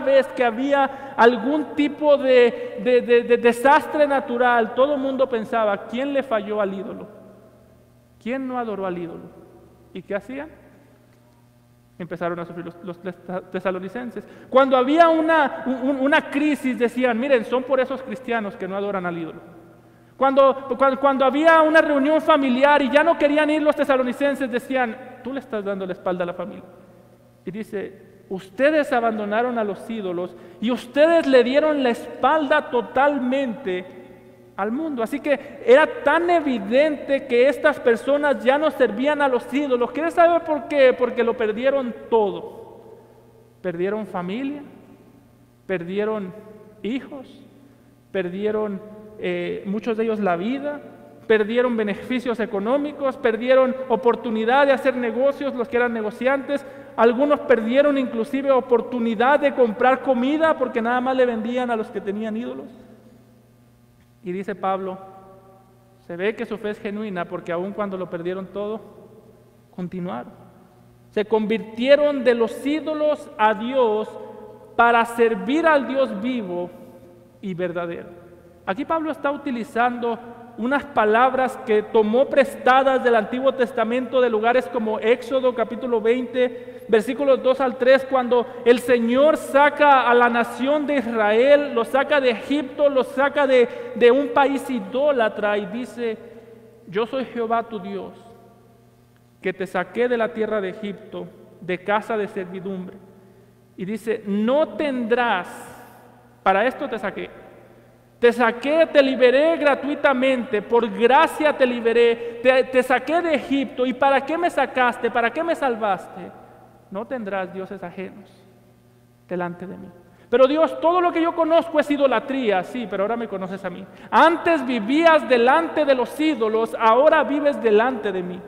vez que había algún tipo de desastre natural, todo el mundo pensaba, ¿quién le falló al ídolo? ¿Quién no adoró al ídolo? ¿Y qué hacían? Empezaron a sufrir los tesalonicenses. Cuando había una crisis decían, miren, son por esos cristianos que no adoran al ídolo. Cuando había una reunión familiar y ya no querían ir los tesalonicenses, decían, tú le estás dando la espalda a la familia. Y dice, ustedes abandonaron a los ídolos y ustedes le dieron la espalda totalmente al mundo. Así que era tan evidente que estas personas ya no servían a los ídolos. ¿Quieres saber por qué? Porque lo perdieron todo. Perdieron familia, perdieron hijos, perdieron muchos de ellos la vida, perdieron beneficios económicos, perdieron oportunidad de hacer negocios, los que eran negociantes. Algunos perdieron inclusive oportunidad de comprar comida porque nada más le vendían a los que tenían ídolos. Y dice Pablo, se ve que su fe es genuina porque aun cuando lo perdieron todo, continuaron. Se convirtieron de los ídolos a Dios para servir al Dios vivo y verdadero. Aquí Pablo está utilizando unas palabras que tomó prestadas del Antiguo Testamento de lugares como Éxodo capítulo 20, versículos 2 al 3, cuando el Señor saca a la nación de Israel, los saca de Egipto, los saca de un país idólatra y dice, yo soy Jehová tu Dios, que te saqué de la tierra de Egipto, de casa de servidumbre. Y dice, no tendrás, para esto te saqué. Te saqué, te liberé gratuitamente, por gracia te liberé, te saqué de Egipto. ¿Y para qué me sacaste? ¿Para qué me salvaste? No tendrás dioses ajenos delante de mí. Pero Dios, todo lo que yo conozco es idolatría, sí, pero ahora me conoces a mí. Antes vivías delante de los ídolos, ahora vives delante de mí.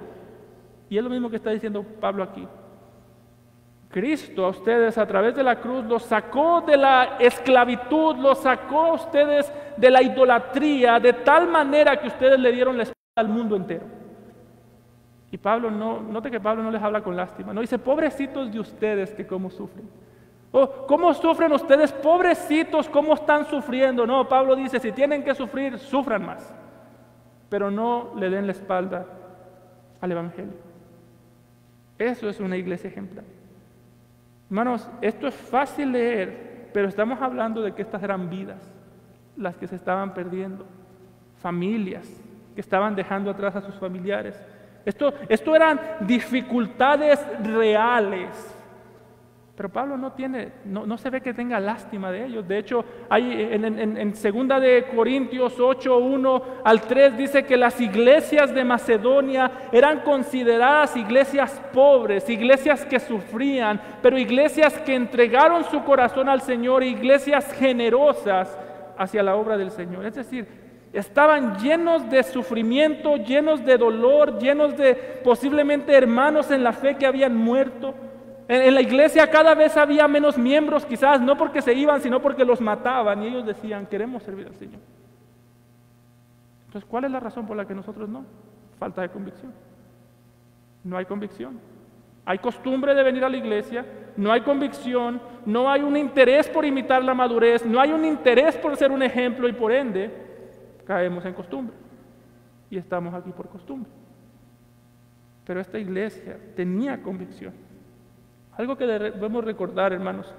Y es lo mismo que está diciendo Pablo aquí. Cristo a ustedes a través de la cruz los sacó de la esclavitud, los sacó a ustedes de la idolatría, de tal manera que ustedes le dieron la espalda al mundo entero. Y Pablo, note que Pablo no les habla con lástima, no dice, pobrecitos de ustedes que cómo sufren. ¿Cómo sufren ustedes? Pobrecitos, ¿cómo están sufriendo? No, Pablo dice, si tienen que sufrir, sufran más, pero no le den la espalda al Evangelio. Eso es una iglesia ejemplar. Hermanos, esto es fácil leer, pero estamos hablando de que estas eran vidas, las que se estaban perdiendo, familias que estaban dejando atrás a sus familiares. Esto eran dificultades reales, pero Pablo no se ve que tenga lástima de ellos. De hecho, hay en 2 de Corintios 8, 1 al 3 dice que las iglesias de Macedonia eran consideradas iglesias pobres, iglesias que sufrían, pero iglesias que entregaron su corazón al Señor, iglesias generosas hacia la obra del Señor. Es decir, estaban llenos de sufrimiento, llenos de dolor, llenos de posiblemente hermanos en la fe que habían muerto. En la iglesia cada vez había menos miembros, quizás no porque se iban, sino porque los mataban. Y ellos decían, queremos servir al Señor. Entonces, ¿cuál es la razón por la que nosotros no? Falta de convicción. No hay convicción. Hay costumbre de venir a la iglesia, no hay convicción, no hay un interés por imitar la madurez, no hay un interés por ser un ejemplo y por ende caemos en costumbre. Y estamos aquí por costumbre. Pero esta iglesia tenía convicción. Algo que debemos recordar, hermanos,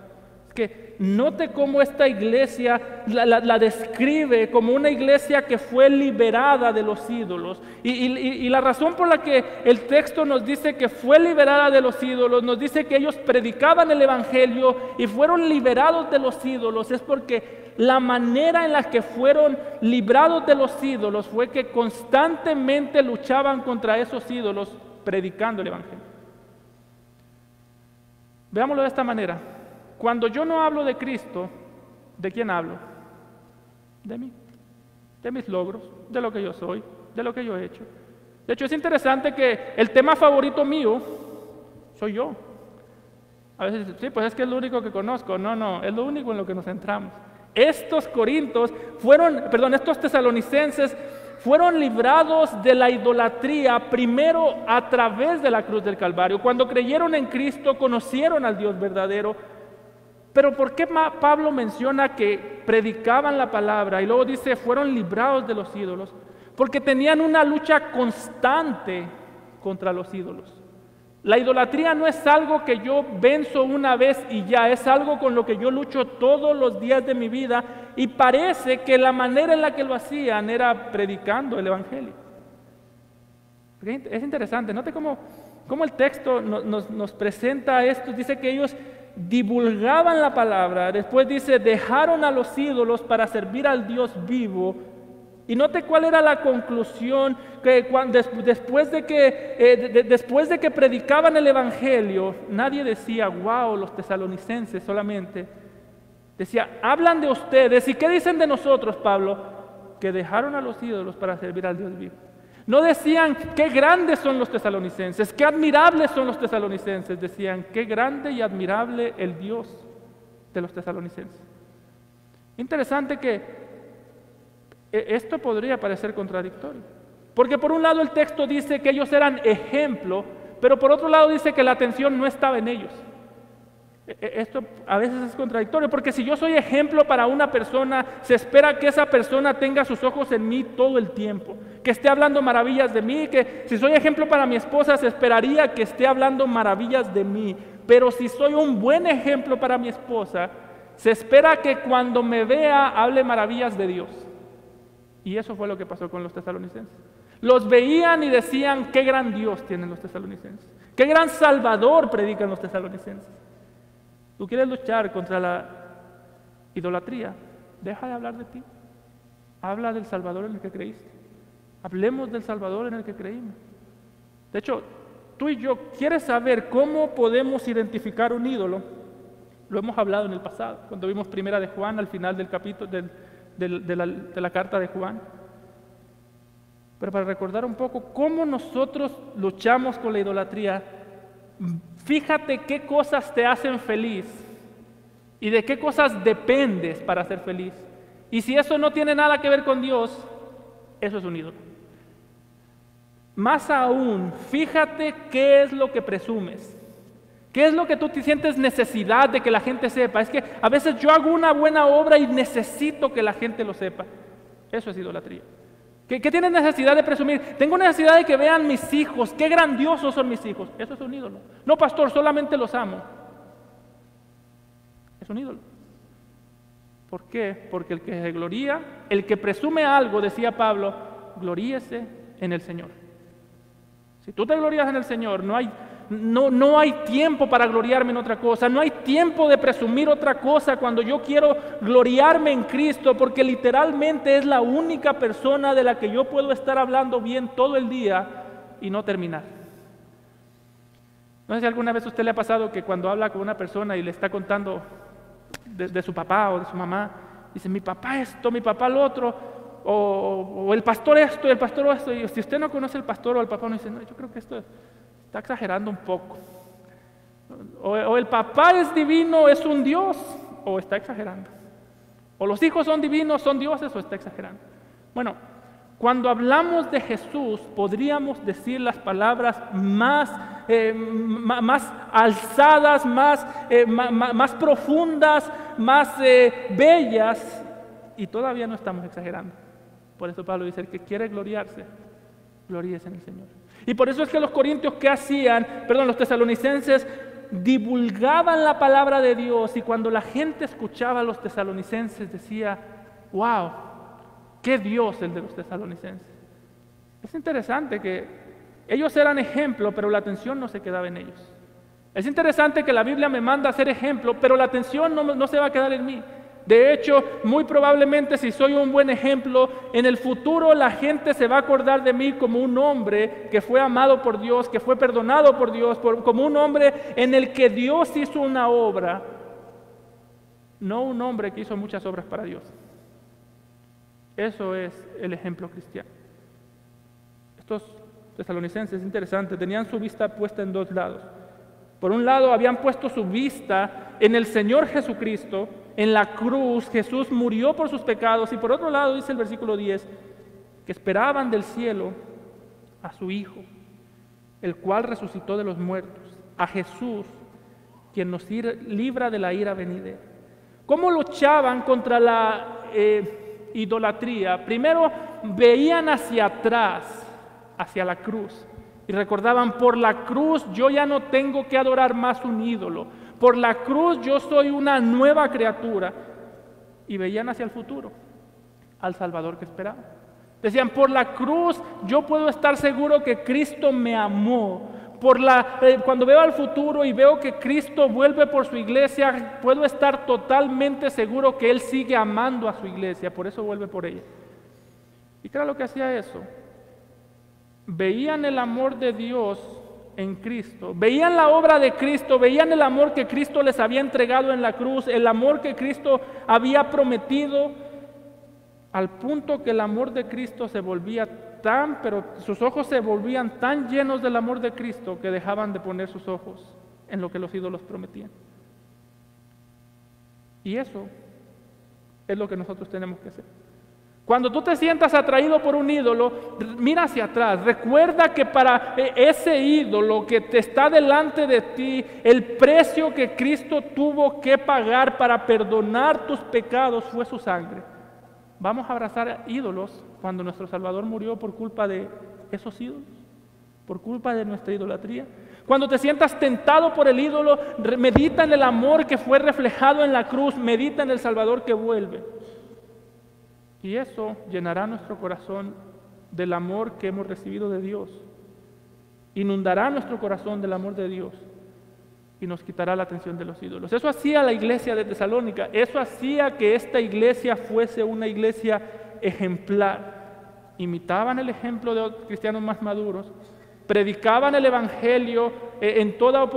es que note cómo esta iglesia la describe como una iglesia que fue liberada de los ídolos. Y la razón por la que el texto nos dice que fue liberada de los ídolos, nos dice que ellos predicaban el Evangelio y fueron liberados de los ídolos, es porque la manera en la que fueron librados de los ídolos fue que constantemente luchaban contra esos ídolos, predicando el Evangelio. Veámoslo de esta manera. Cuando yo no hablo de Cristo, ¿de quién hablo? De mí, de mis logros, de lo que yo soy, de lo que yo he hecho. De hecho, es interesante que el tema favorito mío soy yo. A veces, sí, pues es que es lo único que conozco. No, es lo único en lo que nos centramos. Estos tesalonicenses fueron librados de la idolatría primero a través de la cruz del Calvario. Cuando creyeron en Cristo, conocieron al Dios verdadero. Pero ¿por qué Pablo menciona que predicaban la palabra y luego dice fueron librados de los ídolos? Porque tenían una lucha constante contra los ídolos. La idolatría no es algo que yo venzo una vez y ya, es algo con lo que yo lucho todos los días de mi vida, y parece que la manera en la que lo hacían era predicando el Evangelio. Es interesante, note cómo el texto nos presenta esto. Dice que ellos divulgaban la palabra, después dice dejaron a los ídolos para servir al Dios vivo. Y note cuál era la conclusión, que después de que predicaban el Evangelio, nadie decía, wow, los tesalonicenses solamente. Decía, hablan de ustedes, ¿y qué dicen de nosotros, Pablo? Que dejaron a los ídolos para servir al Dios vivo. No decían, qué grandes son los tesalonicenses, qué admirables son los tesalonicenses. Decían, qué grande y admirable el Dios de los tesalonicenses. Interesante que esto podría parecer contradictorio, porque por un lado el texto dice que ellos eran ejemplo, pero por otro lado dice que la atención no estaba en ellos. Esto a veces es contradictorio, porque si yo soy ejemplo para una persona, se espera que esa persona tenga sus ojos en mí todo el tiempo, que esté hablando maravillas de mí, que si soy ejemplo para mi esposa, se esperaría que esté hablando maravillas de mí. Pero si soy un buen ejemplo para mi esposa, se espera que cuando me vea hable maravillas de Dios. Y eso fue lo que pasó con los tesalonicenses. Los veían y decían, qué gran Dios tienen los tesalonicenses, qué gran Salvador predican los tesalonicenses. ¿Tú quieres luchar contra la idolatría? Deja de hablar de ti. Habla del Salvador en el que creíste. Hablemos del Salvador en el que creímos. De hecho, tú y yo, ¿quieres saber cómo podemos identificar un ídolo? Lo hemos hablado en el pasado, cuando vimos Primera de Juan al final del capítulo de la carta de Juan. Pero para recordar un poco cómo nosotros luchamos con la idolatría, fíjate qué cosas te hacen feliz y de qué cosas dependes para ser feliz. Y si eso no tiene nada que ver con Dios, eso es un ídolo. Más aún, fíjate qué es lo que presumes. ¿Qué es lo que tú te sientes necesidad de que la gente sepa? Es que a veces yo hago una buena obra y necesito que la gente lo sepa. Eso es idolatría. ¿Qué tienes necesidad de presumir? Tengo necesidad de que vean mis hijos. Qué grandiosos son mis hijos. Eso es un ídolo. No, pastor, solamente los amo. Es un ídolo. ¿Por qué? Porque el que se gloría, el que presume algo, decía Pablo, gloríese en el Señor. Si tú te glorías en el Señor, no hay tiempo para gloriarme en otra cosa, no hay tiempo de presumir otra cosa cuando yo quiero gloriarme en Cristo, porque literalmente es la única persona de la que yo puedo estar hablando bien todo el día y no terminar. No sé si alguna vez a usted le ha pasado que cuando habla con una persona y le está contando de su papá o de su mamá, dice, mi papá esto, mi papá lo otro, o el pastor esto y el pastor esto, y si usted no conoce al pastor o al papá, uno dice, no, yo creo que esto está exagerando un poco. O el papá es divino, es un Dios, o está exagerando. O los hijos son divinos, son dioses, o está exagerando. Bueno, cuando hablamos de Jesús, podríamos decir las palabras más alzadas, más profundas, más bellas, y todavía no estamos exagerando. Por eso Pablo dice, el que quiere gloriarse, gloríese en el Señor. Y por eso es que los corintios, ¿qué hacían? Los tesalonicenses divulgaban la palabra de Dios, y cuando la gente escuchaba a los tesalonicenses decía, wow, qué Dios el de los tesalonicenses. Es interesante que ellos eran ejemplo, pero la atención no se quedaba en ellos. Es interesante que la Biblia me manda a ser ejemplo, pero la atención no se va a quedar en mí. De hecho, muy probablemente si soy un buen ejemplo, en el futuro la gente se va a acordar de mí como un hombre que fue amado por Dios, que fue perdonado por Dios, como un hombre en el que Dios hizo una obra, no un hombre que hizo muchas obras para Dios. Eso es el ejemplo cristiano. Estos tesalonicenses, interesante, tenían su vista puesta en dos lados. Por un lado, habían puesto su vista en el Señor Jesucristo, en la cruz. Jesús murió por sus pecados. Y por otro lado, dice el versículo 10, que esperaban del cielo a su Hijo, el cual resucitó de los muertos, a Jesús, quien nos libra de la ira venidera. ¿Cómo luchaban contra la idolatría? Primero, veían hacia atrás, hacia la cruz, y recordaban: por la cruz yo ya no tengo que adorar más un ídolo, por la cruz yo soy una nueva criatura. Y veían hacia el futuro, al Salvador que esperaban. Decían: por la cruz yo puedo estar seguro que Cristo me amó. Cuando veo al futuro y veo que Cristo vuelve por su iglesia, puedo estar totalmente seguro que Él sigue amando a su iglesia, por eso vuelve por ella. ¿Y qué era lo que hacía eso? Veían el amor de Dios en Cristo, veían la obra de Cristo, veían el amor que Cristo les había entregado en la cruz, el amor que Cristo había prometido, al punto que el amor de Cristo se volvía pero sus ojos se volvían tan llenos del amor de Cristo que dejaban de poner sus ojos en lo que los ídolos prometían. Y eso es lo que nosotros tenemos que hacer. Cuando tú te sientas atraído por un ídolo, mira hacia atrás, recuerda que para ese ídolo que te está delante de ti, el precio que Cristo tuvo que pagar para perdonar tus pecados fue su sangre. ¿Vamos a abrazar ídolos cuando nuestro Salvador murió por culpa de esos ídolos? ¿Por culpa de nuestra idolatría? Cuando te sientas tentado por el ídolo, medita en el amor que fue reflejado en la cruz, medita en el Salvador que vuelve. Y eso llenará nuestro corazón del amor que hemos recibido de Dios. Inundará nuestro corazón del amor de Dios y nos quitará la atención de los ídolos. Eso hacía la iglesia de Tesalónica, eso hacía que esta iglesia fuese una iglesia ejemplar. Imitaban el ejemplo de otros cristianos más maduros, predicaban el evangelio en todo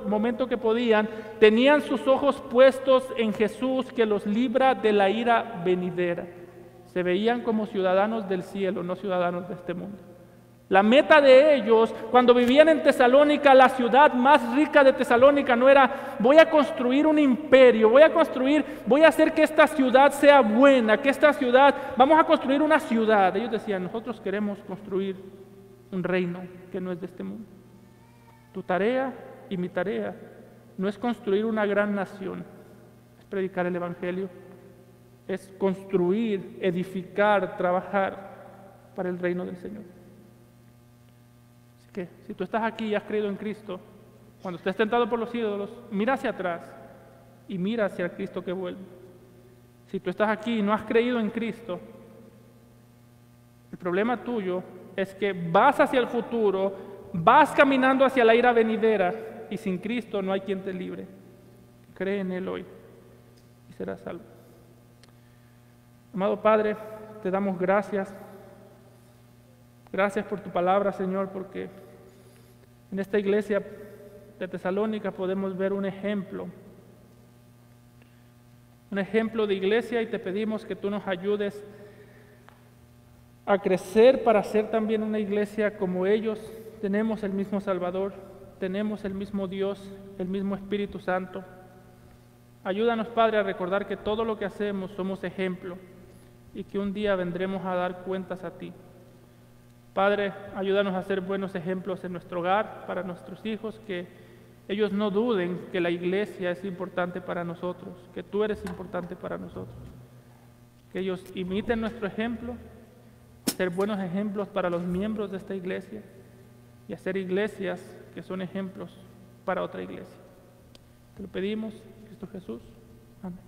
momento que podían, tenían sus ojos puestos en Jesús que los libra de la ira venidera. Se veían como ciudadanos del cielo, no ciudadanos de este mundo. La meta de ellos, cuando vivían en Tesalónica, la ciudad más rica de Tesalónica, no era: voy a construir un imperio, voy a hacer que esta ciudad sea buena, vamos a construir una ciudad. Ellos decían: nosotros queremos construir un reino que no es de este mundo. Tu tarea y mi tarea no es construir una gran nación, es predicar el evangelio, es construir, edificar, trabajar para el reino del Señor. Que si tú estás aquí y has creído en Cristo, cuando estés tentado por los ídolos, mira hacia atrás y mira hacia el Cristo que vuelve. Si tú estás aquí y no has creído en Cristo, el problema tuyo es que vas hacia el futuro, vas caminando hacia la ira venidera y sin Cristo no hay quien te libre. Cree en Él hoy y serás salvo. Amado Padre, te damos gracias. Gracias por tu palabra, Señor, porque en esta iglesia de Tesalónica podemos ver un ejemplo de iglesia, y te pedimos que tú nos ayudes a crecer para ser también una iglesia como ellos. Tenemos el mismo Salvador, tenemos el mismo Dios, el mismo Espíritu Santo. Ayúdanos, Padre, a recordar que todo lo que hacemos somos ejemplo y que un día vendremos a dar cuentas a ti. Padre, ayúdanos a ser buenos ejemplos en nuestro hogar, para nuestros hijos, que ellos no duden que la iglesia es importante para nosotros, que tú eres importante para nosotros. Que ellos imiten nuestro ejemplo, ser buenos ejemplos para los miembros de esta iglesia y hacer iglesias que son ejemplos para otra iglesia. Te lo pedimos, Cristo Jesús. Amén.